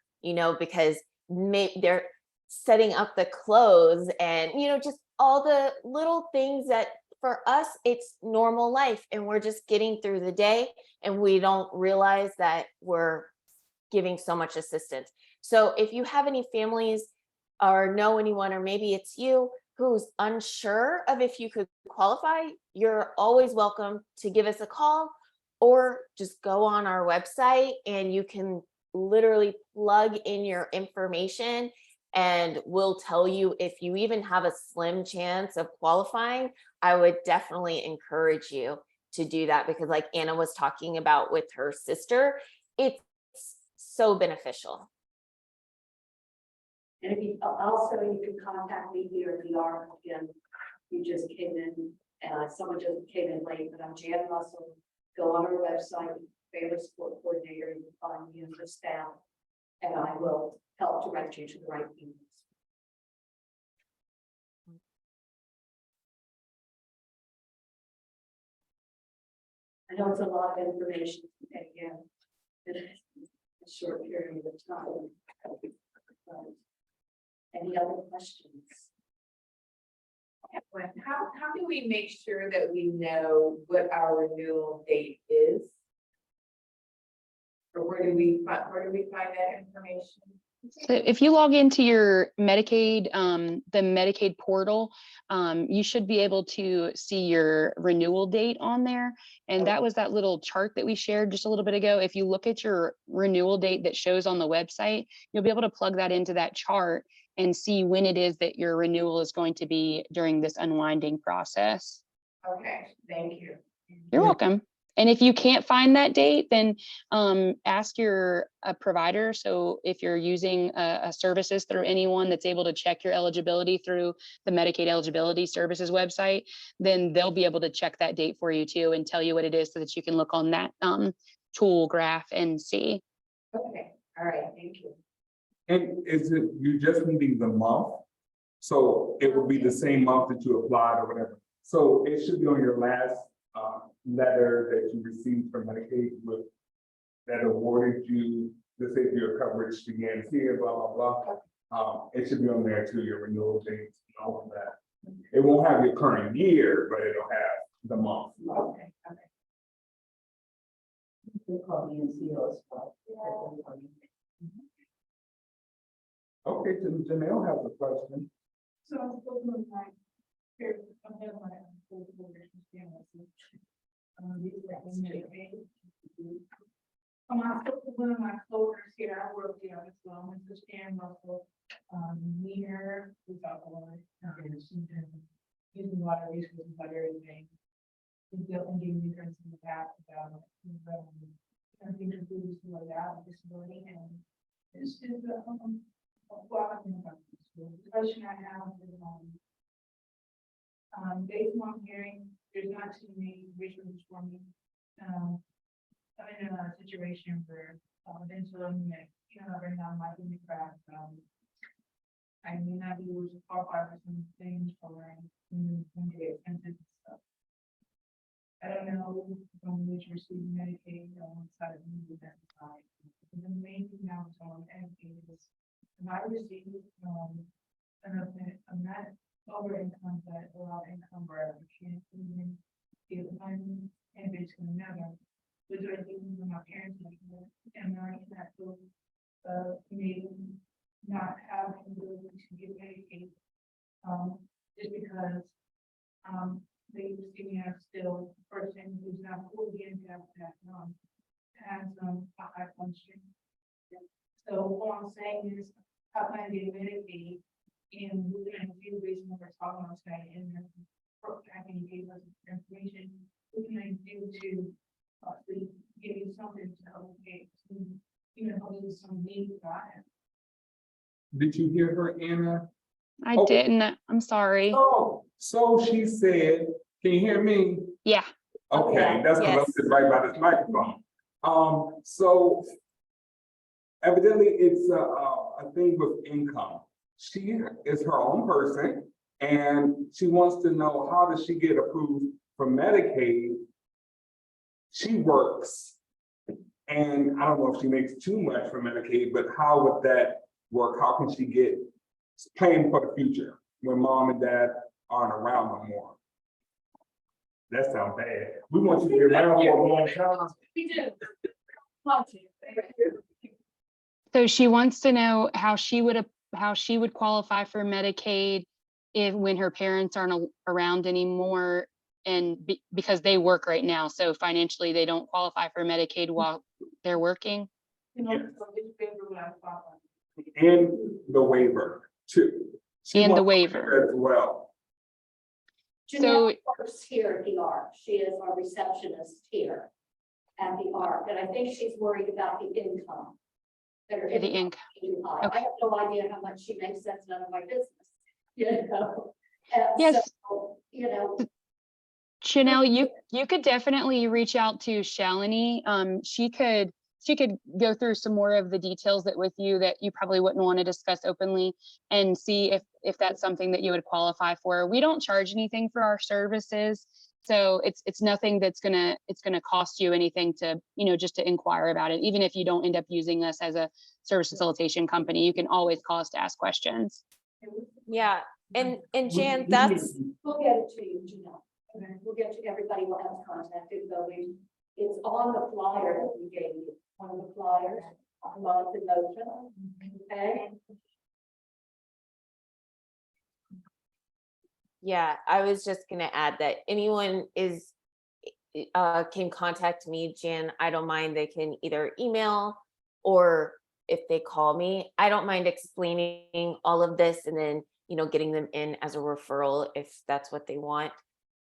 because they're setting up the clothes and, just all the little things that for us, it's normal life and we're just getting through the day and we don't realize that we're giving so much assistance. So if you have any families or know anyone, or maybe it's you who's unsure of if you could qualify, you're always welcome to give us a call or just go on our website and you can literally plug in your information and we'll tell you if you even have a slim chance of qualifying. I would definitely encourage you to do that because like Anna was talking about with her sister, it's so beneficial. And if you can contact me here at the ARC again. You just came in, someone just came in late, but I'm Jan Russell. Go on our website, Family Support Coordinator, you can find me and the staff, and I will help direct you to the right people. I know it's a lot of information to take in a short period of time. Any other questions? How do we make sure that we know what our renewal date is? Or where do we find that information? So if you log into your Medicaid, the Medicaid portal, you should be able to see your renewal date on there. And that was that little chart that we shared just a little bit ago. If you look at your renewal date that shows on the website, you'll be able to plug that into that chart and see when it is that your renewal is going to be during this unwinding process. Okay, thank you. You're welcome. And if you can't find that date, then ask your provider. So if you're using a services through anyone that's able to check your eligibility through the Medicaid Eligibility Services website, then they'll be able to check that date for you too and tell you what it is so that you can look on that tool graph and see. Okay, all right, thank you. And is it, you just needing the month? So it would be the same month that you applied or whatever. So it should be on your last letter that you received from Medicaid with that awarded you, let's say your coverage began here, blah, blah, blah. It should be on there too, your renewal dates and all of that. It won't have your current year, but it'll have the month. Okay, okay. They call me NCO as well. Okay, so Janelle has a question. So I'm supposed to like, here, I'm having my full I spoke to one of my coworkers here, I work here as well, Mr. Stan Russell, Meaner, who's out there, she's been using a lot of resources about everything. She's built and giving me in the past about, something to do with like that, disability, and this is a quality about this. The question I have is, based on hearing, there's not too many resources for me. I'm in a situation where eventually, right now, my in the craft, I may not be able to qualify for some things for expenses and stuff. I don't know if I'm going to receive Medicaid on one side of the that side. The main thing now is on Medicaid is if I receive I'm not over income, but a lot of income where I can't even give one and basically another. Which I think when my parents and I have to maybe not have the ability to get Medicaid. Just because they see me as still a person who's not fully getting that has a high function. So all I'm saying is how can I get Medicaid and we're going to do based on what we're talking about today and then having gave us information, what can I do to give you something to help help some needs that I have. Did you hear her, Anna? I Oh. didn't. I'm sorry. Oh, so she said, can you hear me? Yeah. Okay, Yeah, that's because I'm yes. sitting right by this microphone. So evidently it's a thing with income. She is her own person and she wants to know how does she get approved for Medicaid? She works and I don't know if she makes too much for Medicaid, but how would that work? How can she get paying for the future when mom and dad aren't around no more? That sounds bad. We want you to be around for a long time. We do. So she wants to know how she would qualify for Medicaid when her parents aren't around anymore, and because they work right now, so financially they don't qualify for Medicaid while they're working. And the waiver too. She And the wants waiver. as well. Janelle works here at the ARC. She is our receptionist here at the ARC, and I think she's worried about the income. That her The income. is too high. I have no idea how much she makes. That's none of my business. Yes. So, Chanel, you could definitely reach out to Shalini. She could go through some more of the details with you that you probably wouldn't want to discuss openly and see if that's something that you would qualify for. We don't charge anything for our services. So it's nothing that's gonna cost you anything to, just to inquire about it. Even if you don't end up using us as a service facilitation company, you can always call us to ask questions. Yeah, and Jan, that's, we'll get it to you, Janelle. We'll get to everybody will have contacted, though it's on the flyer that we gave you, one of the flyers, on the motion. Okay. yeah, I was just gonna add that anyone can contact me, Jan. I don't mind. They can either email or if they call me, I don't mind explaining all of this and then, getting them in as a referral if that's what they want.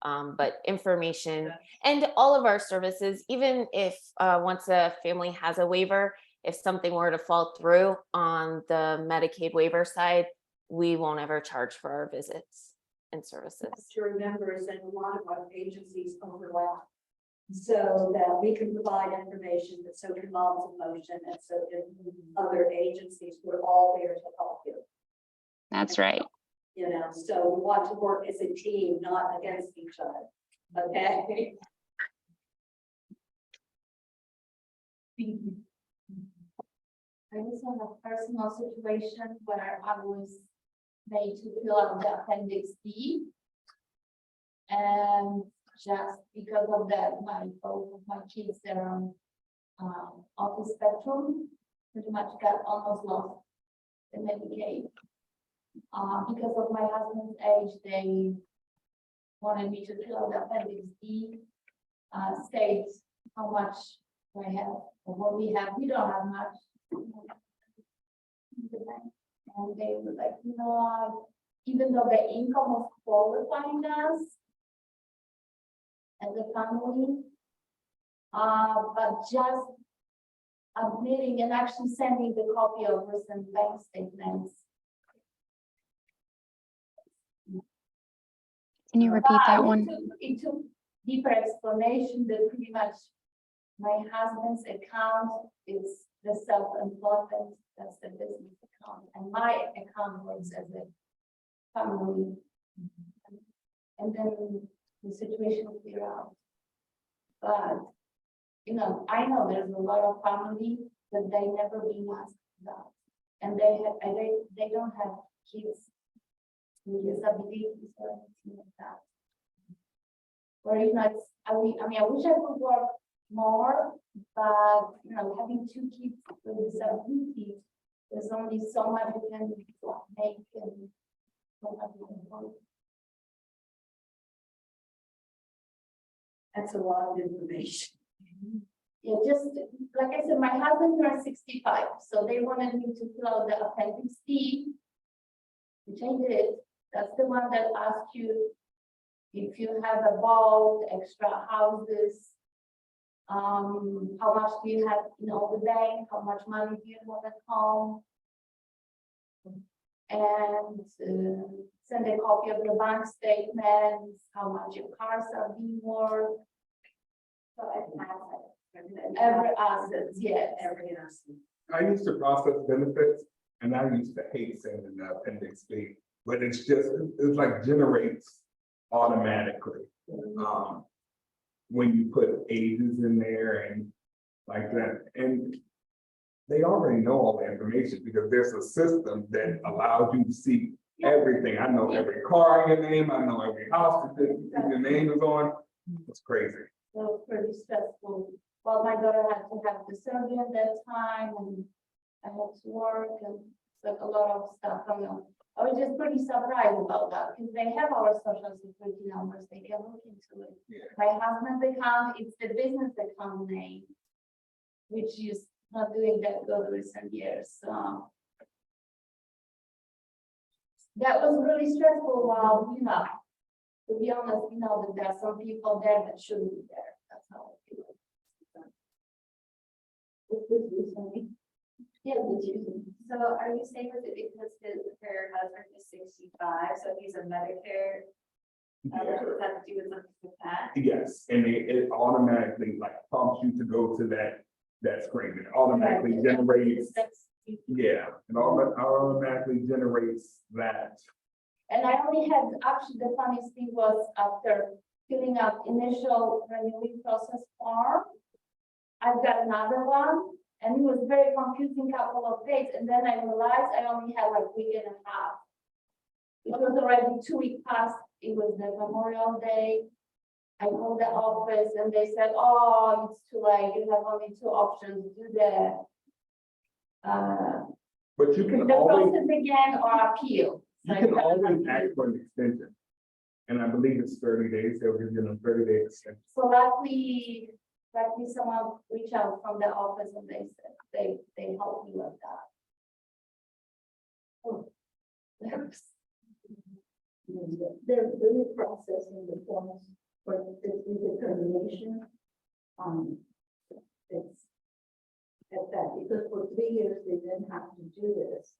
But information and all of our services, even if once a family has a waiver, if something were to fall through on the Medicaid waiver side, we won't ever charge for our visits and services. To remember is that a lot of our agencies overlap. So that we can provide information, but so can Moms in Motion, and so can other agencies. We're all there to help you. That's right. You know, so we want to work as a team, not against each other. Okay. I also have a personal situation where I was made to fill out the appendix D. And just because of that, both of my kids are on autism spectrum, pretty much got almost lost the Medicaid. Because of my husband's age, they wanted me to fill out the appendix D, states how much I have or what we have. We don't have much. And they were like, no, even though the income was qualifying us as a family, but just admitting and actually sending the copy of recent bank statements. Can you repeat that But one? It took deeper explanation that pretty much my husband's account is the self-employment, that's the business account, and my account works as a family. And then the situation will clear out. But, you know, I know there's a lot of family that they never been asked about. And they don't have kids with disabilities or anything like that. Or, you know, it's, I mean, I wish I could work more, but, you know, having 2 kids with disabilities, there's only so much you can make and so much you can do. That's a lot of information. Yeah, just like I said, my husband turned 65, so they wanted me to fill out the appendix D, which I did. That's the one that asks you if you have a boat, extra houses, how much do you have in the bank, how much money do you have at home, and send a copy of the bank statements, how much your cars are being worth. So Every asset, yes. Every asset. I used to process benefits and I used to hate sending the appendix B, but it's like generates automatically. When you put ages in there and like that, and they already know all the information because there's a system that allows you to see everything. I know every car in your name, I know every house that your name is on. It's crazy. So it's pretty stressful. Well, my daughter had to have the surgery at that time, and I had to work, and it's like a lot of stuff. I was just pretty surprised about that because they have our social security numbers. They can look into it. Yeah. My husband's account, it's the business account name, which is not doing that good recent years. So that was really stressful. While, you know, to be honest, you know that there are some people there that shouldn't be there. That's how I feel. Yeah, So are you saying that because her husband is 65, so he's a Medicare? Yeah. Does that have to do with something with that? Yes, and it automatically like prompts you to go to that screen. It automatically generates, yeah, it automatically generates that. And I only had, actually, the funniest thing was after filling out initial renewing process form, I've got another one, and it was very confusing couple of days, and then I realized I only had like week and a half. It was already 2 weeks past, it was the Memorial Day. I called the office and they said, oh, it's too late, you have only 2 options, do But you can the always, process again or appeal. you can always ask for an extension. And I believe it's 30 days, they'll give you a 30-day extension. So luckily someone reached out from the office and they said they helped me with that. Oh. They're really processing the forms for this redetermination. It's at that, because for 3 years they didn't have to do this.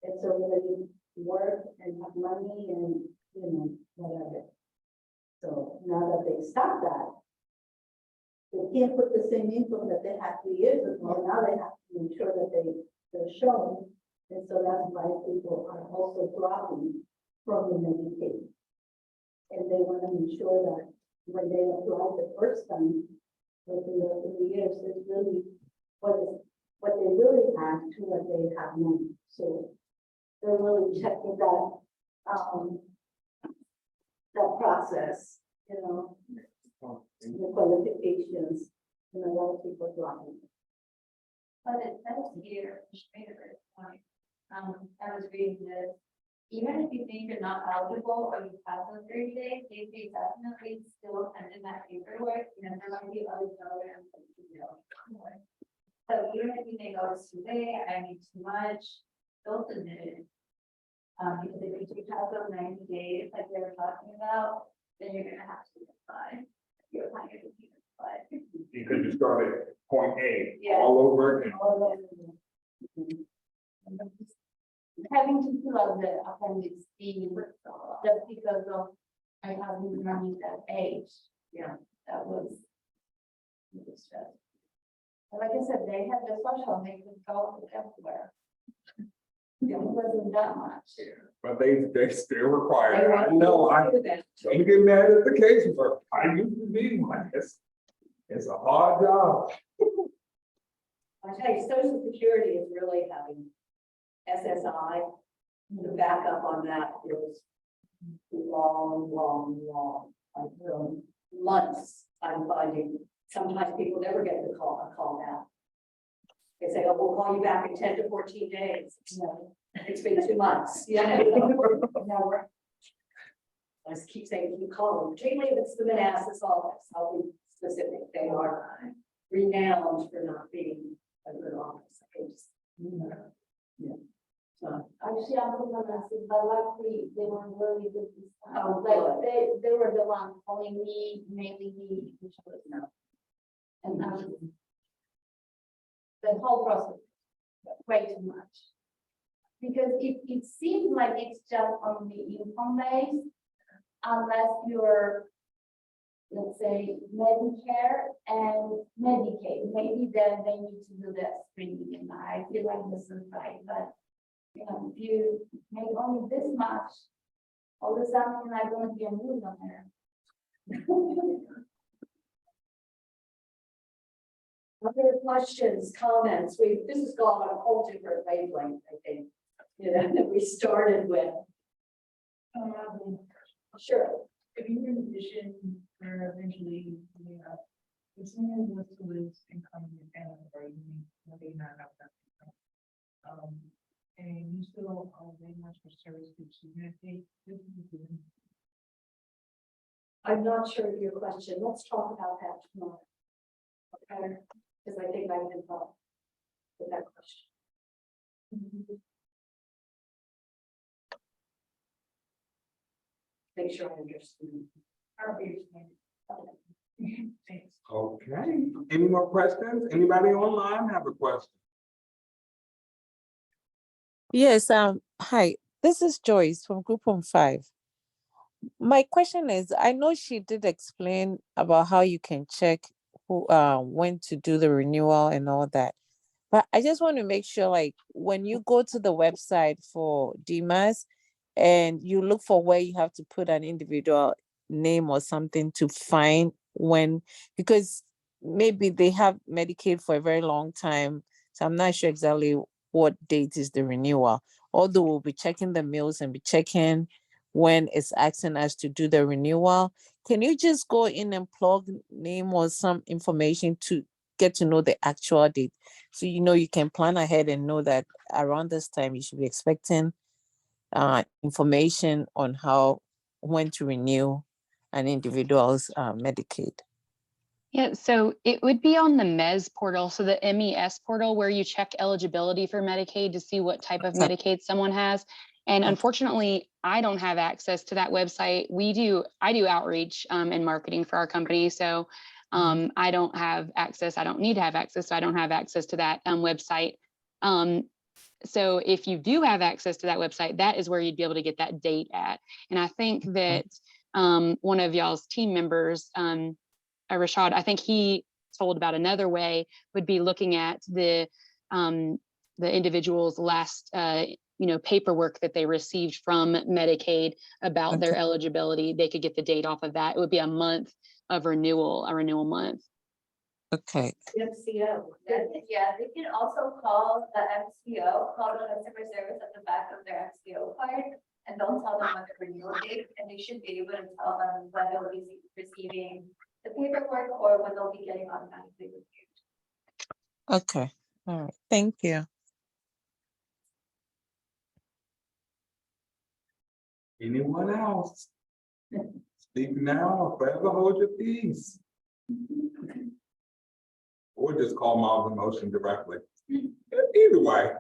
And so they work and have money and, you know, whatever. So now that they stopped that, they can't put the same income that they had 3 years ago. Now they have to make sure that they're shown. And so that's why people are also dropping from the Medicaid. And they want to make sure that when they apply the first time, within the 3 years, it's really what they really have to what they have now. So they're really checking that process, you know, the qualifications, and a lot of people dropping. But it says here, I was reading this, even if you think you're not eligible or you pass those 30 days, they definitely still send in that paperwork, you know, there might be other programs that you know. So even if you think, oh, it's too late, I need too much, they'll submit it. Because if you pass those 90 days, like they were talking about, then you're gonna have to apply. You're applying to apply. Because you start at point A, Yeah. all over again. Having to fill out the appendix D just because of I haven't running that age. Yeah. That was stressful. And like I said, they had the social, they could go everywhere. It wasn't that much. But they still require, They it. want I know, I to do that. don't get mad at the case, but I used to be one. It's a hard job. I tell you, Social Security is really having SSI, the backup on that is long, like really months. I'm finding, sometimes people never get a call back. They say, oh, we'll call you back in 10 to 14 days. No, it's been 2 months. Yeah. Never. I just keep saying, keep calling, particularly if it's the Manassas office. I'll be specific. They are renowned for not being a good office. I just, yeah. So, Actually, I'm not gonna say, but luckily they were really good this time. Oh, Like they were the one calling me, mailing me, which was no. And the whole process, way too much. Because it seems like it's just on the income base, unless you're, let's say, Medicare and Medicaid, maybe then they need to do that screening, and I feel like this is right, but you know, if you make only this much, all of a sudden you're not going to be a millionaire. other questions, comments? This has gone on a whole different wavelength, I think, you know, that we started with. Sure. If you were in a position where eventually, you know, if someone was to lose income in your family, or you maybe not have that income, and you still are very much for service groups, you're gonna take this is the- I'm not sure of your question. Let's talk about that tomorrow. Okay, because I think I can help with that question. Make sure I understand. Thanks. Okay, any more questions? Anybody online have a question? Yes, hi, this is Joyce from Group Home 5. My question is, I know she did explain about how you can check who, when to do the renewal and all that. But I just want to make sure, like, when you go to the website for DMAS and you look for where you have to put an individual name or something to find when, because maybe they have Medicaid for a very long time. So I'm not sure exactly what date is the renewal. Although we'll be checking the mails and be checking when it's asking us to do the renewal. Can you just go in and plug name or some information to get to know the actual date? So you know you can plan ahead and know that around this time you should be expecting information on when to renew an individual's Medicaid. Yeah, so it would be on the MES portal, so the MES portal where you check eligibility for Medicaid to see what type of Medicaid someone has. And Okay. unfortunately, I don't have access to that website. I do outreach and marketing for our company. So I don't have access. I don't need to have access. So I don't have access to that website. So if you do have access to that website, that is where you'd be able to get that date at. And I think that one of y'all's team members, Rashad, I think he told about another way would be looking at the individual's last paperwork that they received from Medicaid about their Okay. eligibility. They could get the date off of that. It would be a month of renewal, a renewal month. Okay. MCO. Yeah, they can also call the MCO, call the customer service at the back of their MCO card, and they'll tell them when the renewal date, and they should be able to tell them when they'll be receiving the paperwork or when they'll be getting automatically reviewed. Okay. All right. Thank you. Anyone else? Speak now or forever hold your peace. Or just call Mom's emotion directly. Either way.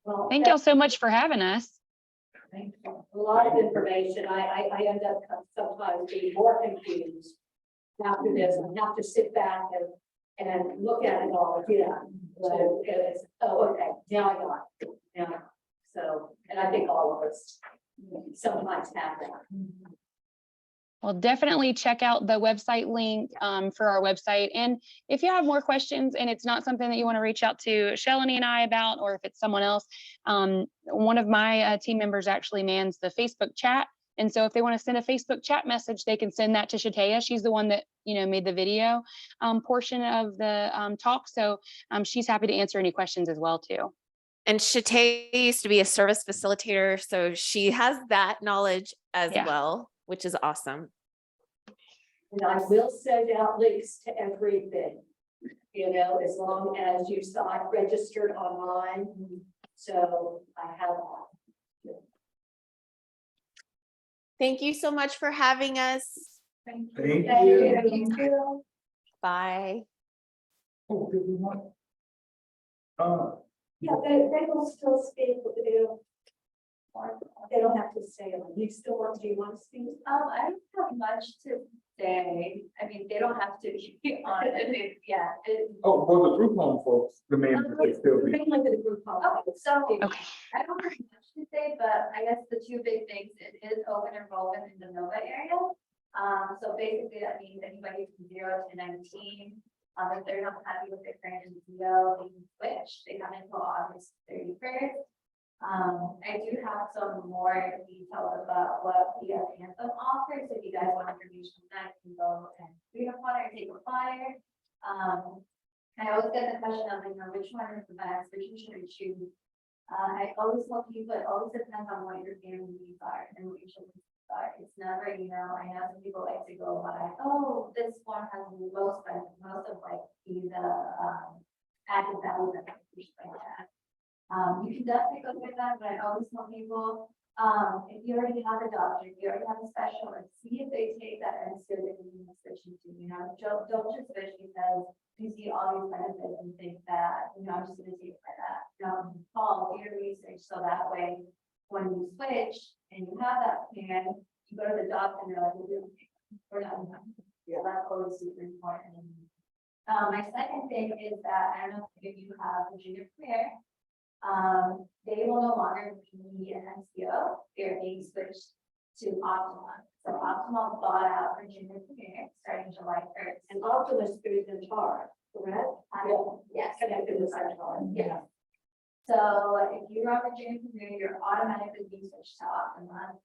Well, Thank y'all so much for having us. a lot of information. I end up sometimes being more confused after this. I have to sit back and look at it all again. So it's, oh, okay, now I got it. Yeah. So, and I think all of us sometimes have that. Well, definitely check out the website link for our website. And if you have more questions and it's not something that you want to reach out to Shelly and I about, or if it's someone else, one of my team members actually mans the Facebook chat. And so if they want to send a Facebook chat message, they can send that to Shatea. She's the one that, made the video portion of the talk. So she's happy to answer any questions as well too. And Shate used to be a service facilitator, so she has that knowledge as Yeah. well, which is awesome. And I will send out links to everything, as long as you saw it registered online. So I have that. Thank you so much for having us. Thank you. Thank you. Bye. Oh, did we want? Yeah, they will still speak, but they don't have to say it. Do you want to speak? I don't have much to say. I mean, they don't have to be on it. Yeah. Oh, well, the group home folks, the man should still be. Mainly the group home. Oh, so Okay. I don't have much to say, but I guess the two big things, it is open enrollment in the Nova area. So basically that means anybody from 0 to 19, if they're not happy with their current MCO, they can switch. They come until August 31st. I do have some more details about what the Anthem offers. If you guys want information on that, you can go and read up on it or take a flyer. I always get the question of, which one is the best, which one should I choose? I always tell people it always depends on what your family needs are and what your children's needs are. It's never, I know some people like to go by, oh, this one has the most benefits, most of these added value benefits like that. You can definitely go with that, but I always tell people, if you already have a doctor, if you already have a specialist, see if they take that MCO that you need to switch into. Don't just switch because you see all these benefits and think that, I'm just going to take it by that. Call, do your research so that way when you switch and you have that plan, you go to the doctor and they're like, we're not. Yeah, that's always super important. My second thing is that I don't know if you have Virginia Premier. They will no longer be an MCO. They're being switched to Optima. So Optima bought out Virginia Premier starting July 1st. And Optimus is in charge, correct? Yes. Connected with our charge. Yeah. So if you're on Virginia Premier, you're automatically being switched to Optima.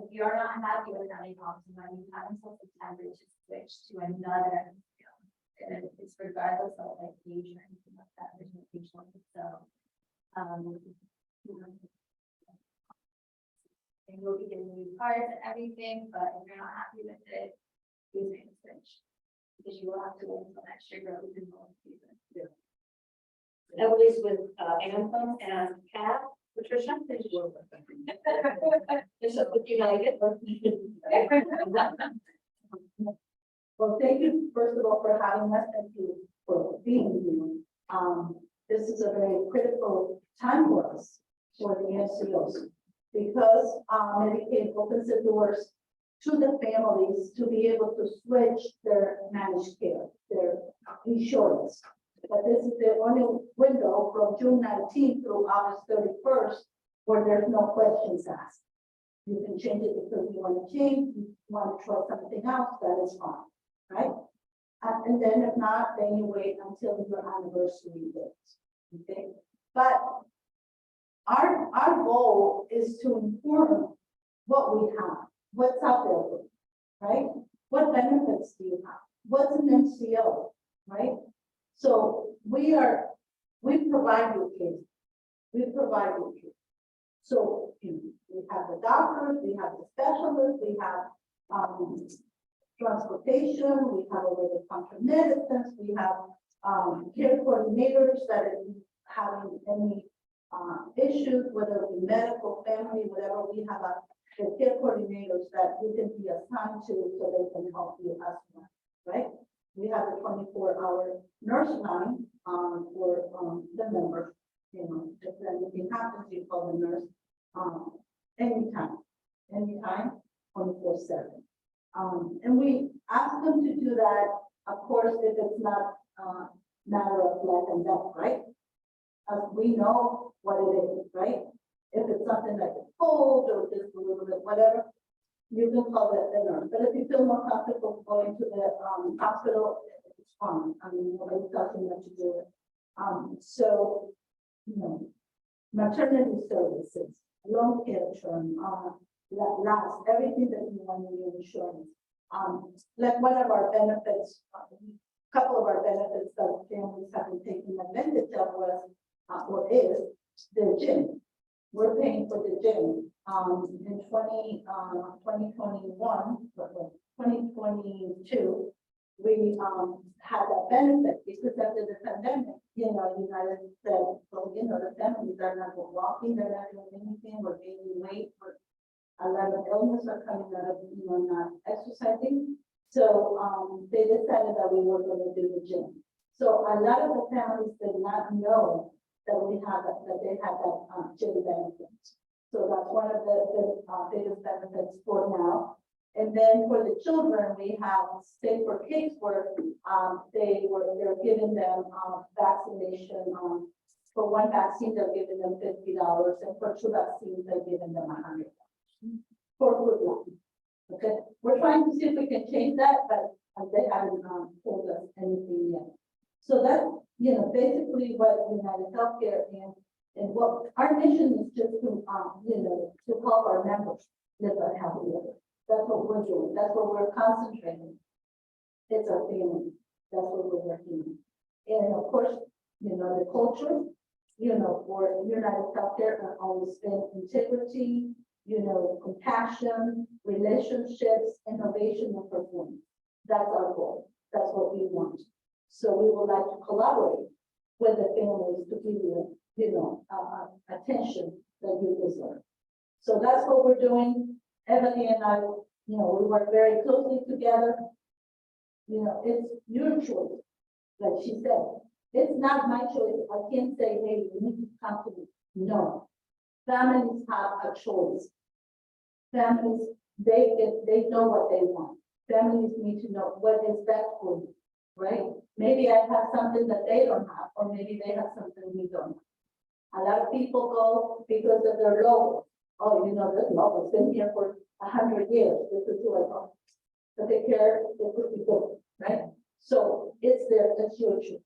If you're not happy with having Optima, you have until September to switch to another MCO. And it's regardless of age or anything like that. There's no age limit. So and you'll be getting new cards and everything, but if you're not happy with it, please make a switch. Because you will have to wait until next year growth enrollment season. At least with Anthem and CAP, Patricia. Bishop with United. Well, thank you, first of all, for having us. Thank you for being here. This is a very critical time for us, for the NCOs, because Medicaid opens the doors to the families to be able to switch their managed care, their insurance. But this is the only window from June 19th through August 31st where there's no questions asked. You can change it because you want to change, you want to try something else, that is fine, right? And then if not, then you wait until your anniversary date, okay? But our goal is to inform what we have, what's out there, for you, right? What benefits do you have? What's an MCO, right? So we provide you care. We provide you care. So we have the doctors, we have the specialists, we have transportation, we have over-the-counter medicines, we have care coordinators that are having any issues, whether it be medical, family, whatever. We have the care coordinators that you can be assigned to so they can help you as well, right? We have a 24-hour nurse line for the members. You know, if anything happens, you call the nurse anytime, 24/7. And we ask them to do that, of course, if it's not a matter of life and death, right? We know what it is, right? If it's something like a cold or just a little bit, whatever, you can call the nurse. But if you feel more comfortable going to the hospital, it's fine. I mean, nobody's telling you what to do. So, you know, maternity services, long care term, last, everything that you want in your insurance. Like one of our benefits, a couple of our benefits that families have been taking advantage of was, or is, the gym. We're paying for the gym. In 2022, we had a benefit because after the pandemic, you know, United said, well, you know, the families are not walking, they're not doing anything, we're gaining weight, a lot of illness are coming out of, you know, not exercising. So they decided that we were going to do the gym. So a lot of the families did not know that they had that gym benefit. So that's one of the biggest benefits for now. And then for the children, we have State for Kids where they're giving them vaccination. For one vaccine, they're giving them $50, and for two vaccines, they're giving them $100 for good luck. Okay, we're trying to see if we can change that, but they haven't told us anything yet. So that's, you know, basically what United Healthcare and what our mission is just to, you know, to help our members live a healthy life. That's what we're doing. That's what we're concentrating. It's our family. That's what we're working on. And of course, you know, the culture, you know, for United Healthcare has always been integrity, you know, compassion, relationships, innovation, and performance. That's our goal. That's what we want. So we would like to collaborate with the families to give you, you know, attention that you deserve. So that's what we're doing. Emily and I, you know, we work very closely together. You know, it's your choice, like she said. It's not my choice. I can't say, hey, you need to come to me. No. Families have a choice. Families, they know what they want. Families need to know what is best for you, right? Maybe I have something that they don't have, or maybe they have something we don't have. A lot of people go because of their logo. Oh, you know, this logo's been here for 100 years. This is who I go. But they care, they could be good, right? So it's your choice.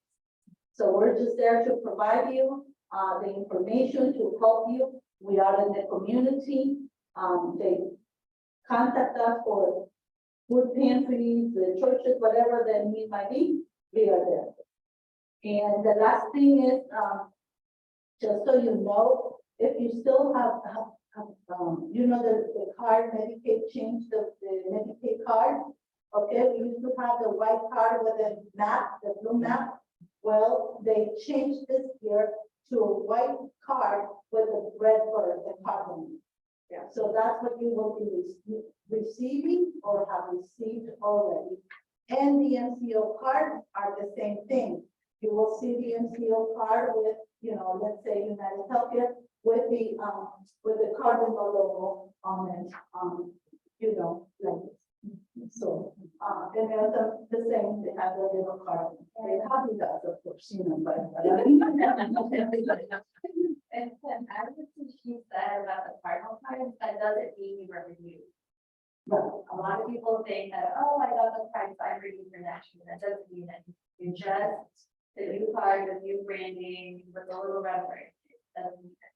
So we're just there to provide you the information to help you. We are in the community. They contact us for food pantries, the churches, whatever the need might be, we are there. And the last thing is, just so you know, if you still have you know, the card, Medicaid changed the Medicaid card. Okay, we used to have the white card with the map, the blue map. Well, they changed this year to a white card with a red bird, the card on it. Yeah, so that's what you will be receiving or have received already And the MCO card are the same thing. You will see the MCO card with, let's say United Healthcare with the cardinal logo on it, like this. So, and they're the same, they have the little card. They have it, of course, but. And as she said about the cardinal cards, that doesn't mean you were renewed. A lot of people think that, oh, I got the card, so I'm renewed for next year. That doesn't mean that you just, the new card, the new branding with a little reference. Doesn't mean that.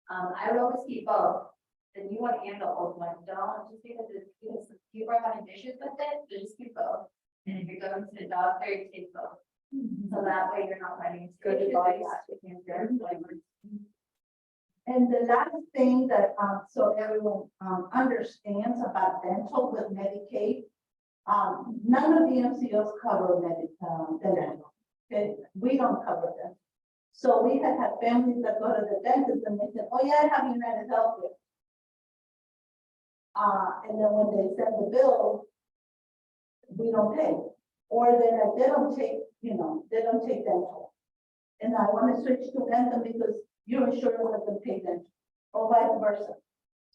I would always keep both, the new one and the old one. Don't just because people are having issues with it, just keep both. And if you're going to the doctor, you take both. So that way you're not running into Good issues advice. that you have to cancel. And the last thing that, so everyone, understands about dental with Medicaid, none of the MCOs cover dental. Okay, we don't cover them. So we had families that go to the dentist and they said, oh yeah, I have United Healthcare. And then when they send the bill, we don't pay. Or they're like, they don't take dental. And I want to switch to dental because your insurance doesn't pay dental, or vice versa.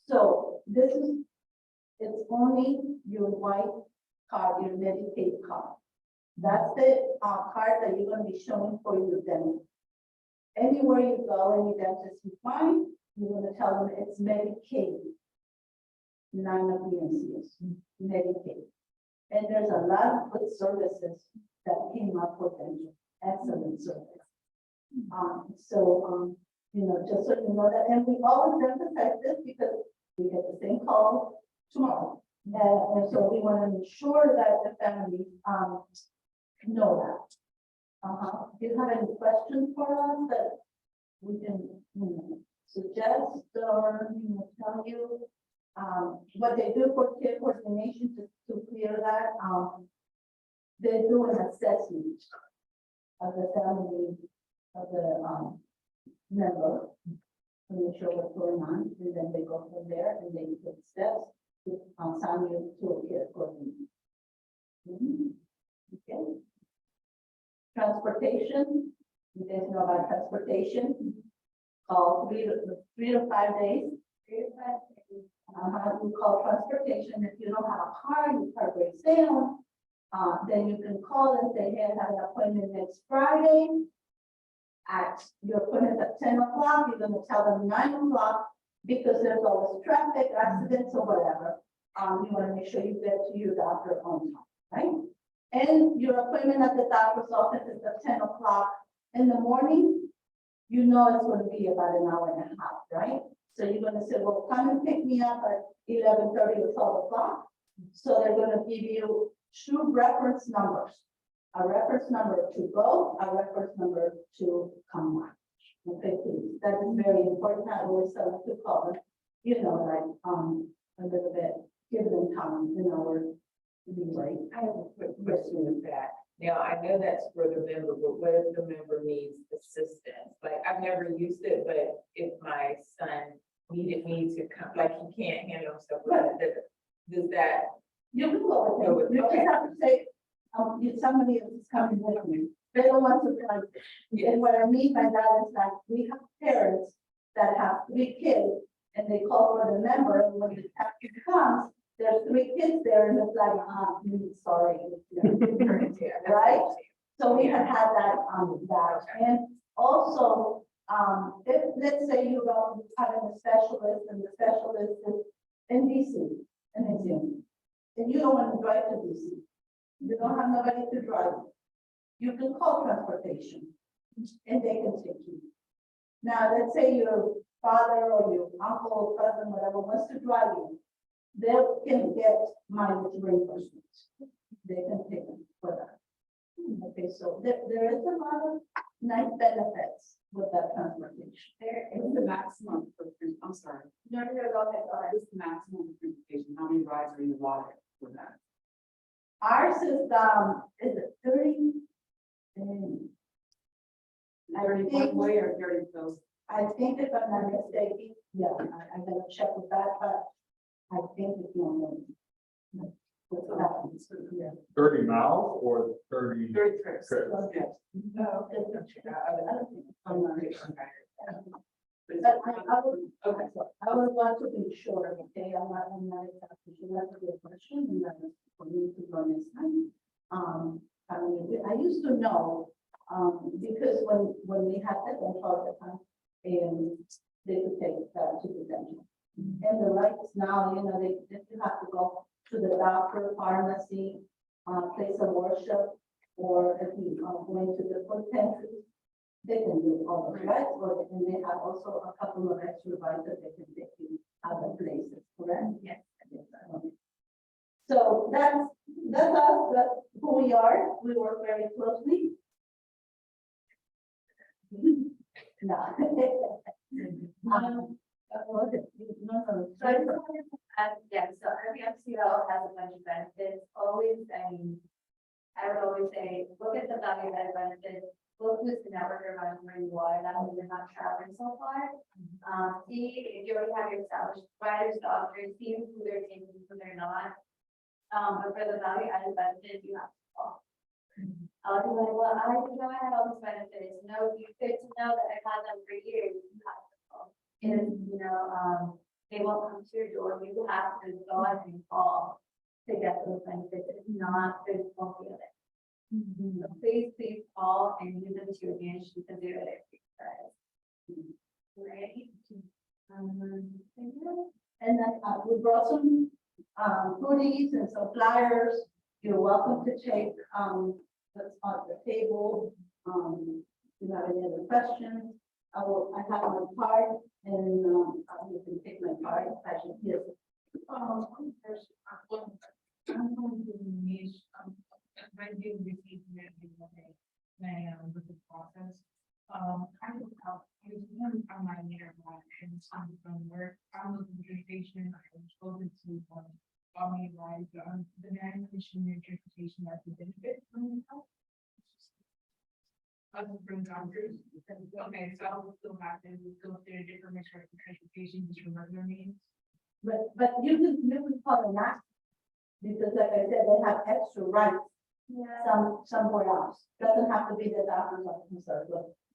So it's only your white card, your Medicaid card. That's the card that you're going to be showing for your dental. Anywhere you go, any dentist you find, you're going to tell them it's Medicaid. None of the MCOs, Medicaid. And there's a lot of good services that came up with dental, excellent service. Just so you know that, and we always emphasize this because we get the same call tomorrow. And so we want to ensure that the families know that. Do you have any questions for us that we can suggest or tell you? What they do for care coordination to clear that, they do an assessment of the family of the member to make sure what's going on, and then they go from there and they take steps to sign you to a care coordinator. Okay. Transportation, you guys know about transportation. Call 3 to 5 days. 3 to 5 days. You call transportation. If you don't have a car, your car breaks down, then you can call and say, hey, I have an appointment next Friday. Your appointment at 10 o'clock, you're going to tell them 9 o'clock because there's always traffic, accidents, or whatever. You want to make sure you get to your doctor on time, right? And your appointment at the doctor's office is at 10 o'clock in the morning. You know it's going to be about an hour and a half, right? So you're going to say, well, come and pick me up at 11:30 or 12 o'clock. So they're going to give you 2 reference numbers. A reference number to go, a reference number to come back. Okay, please. That is very important. I always tell them to call them, a little bit, give them time, anyway. I have a quick question with that. Now, I know that's for the member, but what if the member needs assistance? Like, I've never used it, but if my son needed me to come, like he can't handle himself, does that? You can go with them. You just have to say, somebody else is coming with me. They don't want to drive. And what I mean by that is that we have parents that have 3 kids and they call for the member, and when the taxi comes, there's 3 kids there and it's like, sorry. Right? So we have had that that. And also, if let's say you are having a specialist and the specialist is in DC, an example, and you don't want to drive to DC. You don't have nobody to drive. You can call transportation and they can take you. Now, let's say your father or your uncle, cousin, whatever, wants to drive you. They can get mileage reimbursement. They can pay them for that. Okay, so there is a lot of nice benefits with that transportation. There is the maximum for, I'm sorry. No, go ahead. What is the maximum for transportation? How many rides are you allotted for that? Ours is it 30? I 30 one think, way or 30 those? I think if I'm not mistaken, yeah, I'm gonna check with that, but I think it's no more. 30 miles or 30? Very trips. Trips. Yes. No, I'm not. But I would, okay, so I would want to be sure, okay, I'm not exactly sure, that's a good question, and that is for me to go next time. I mean, I used to know, because when we had that control at the time, they could take that to detention. And the rights now, you know, if you have to go to the doctor, pharmacy, place of worship, or if you going to the food pantry, they can do all the rights, and they have also a couple of extra rights that they can take you other places, correct? Yes. So that's us, that's who we are. We work very closely. No. So I just wanted to add, yeah, so every MCO has a bunch of benefits, always, I mean, I would always say, look at the value added benefits, look who's the network around where you are, that way you're not traveling so far. See if you already have your established providers, doctors, see who they're taking, who they're not. But for the value added benefits, you have to call. I'll be like, well, I didn't know I had all these benefits, no, you good to know that I've had them for years, you have to call. And, you know, they won't come to your door, you have to go out and call to get those benefits, if not, they won't be it. So please call and use them to your advantage because they're there for you guys. Right? And then we brought some goodies and some flyers. You're welcome to take that's on the table. If you have any other questions, I have my card, and you can take my card. I should give. First, I'm going to need, I do receive with the process. I was out, I was one on my meter box and some from work, I was in the station, I was spoken to, me like, the navigation and transportation as a benefit from the health. Other from doctors, okay, so I will still have to go through a different mixture of transportation, just for regular means. But you can call them that, because like I said, they have extra rights somewhere else. Doesn't have to be the doctor's office.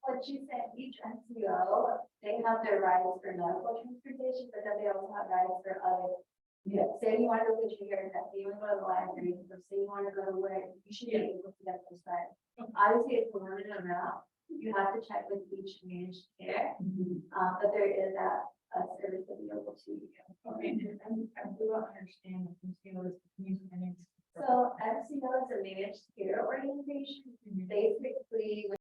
What you said, each MCO, they have their rights for medical transportation, but then they also have rights for other. Yeah. Say you want to go get your haircut, say you want to go to the library, or say you want to go to work, you should be able to get this right. Obviously, it's a limited amount, you have to check with each managed care, but there is a service available to you. Okay, and I do not understand the MCO is community clinics. So MCO is a managed care organization, basically.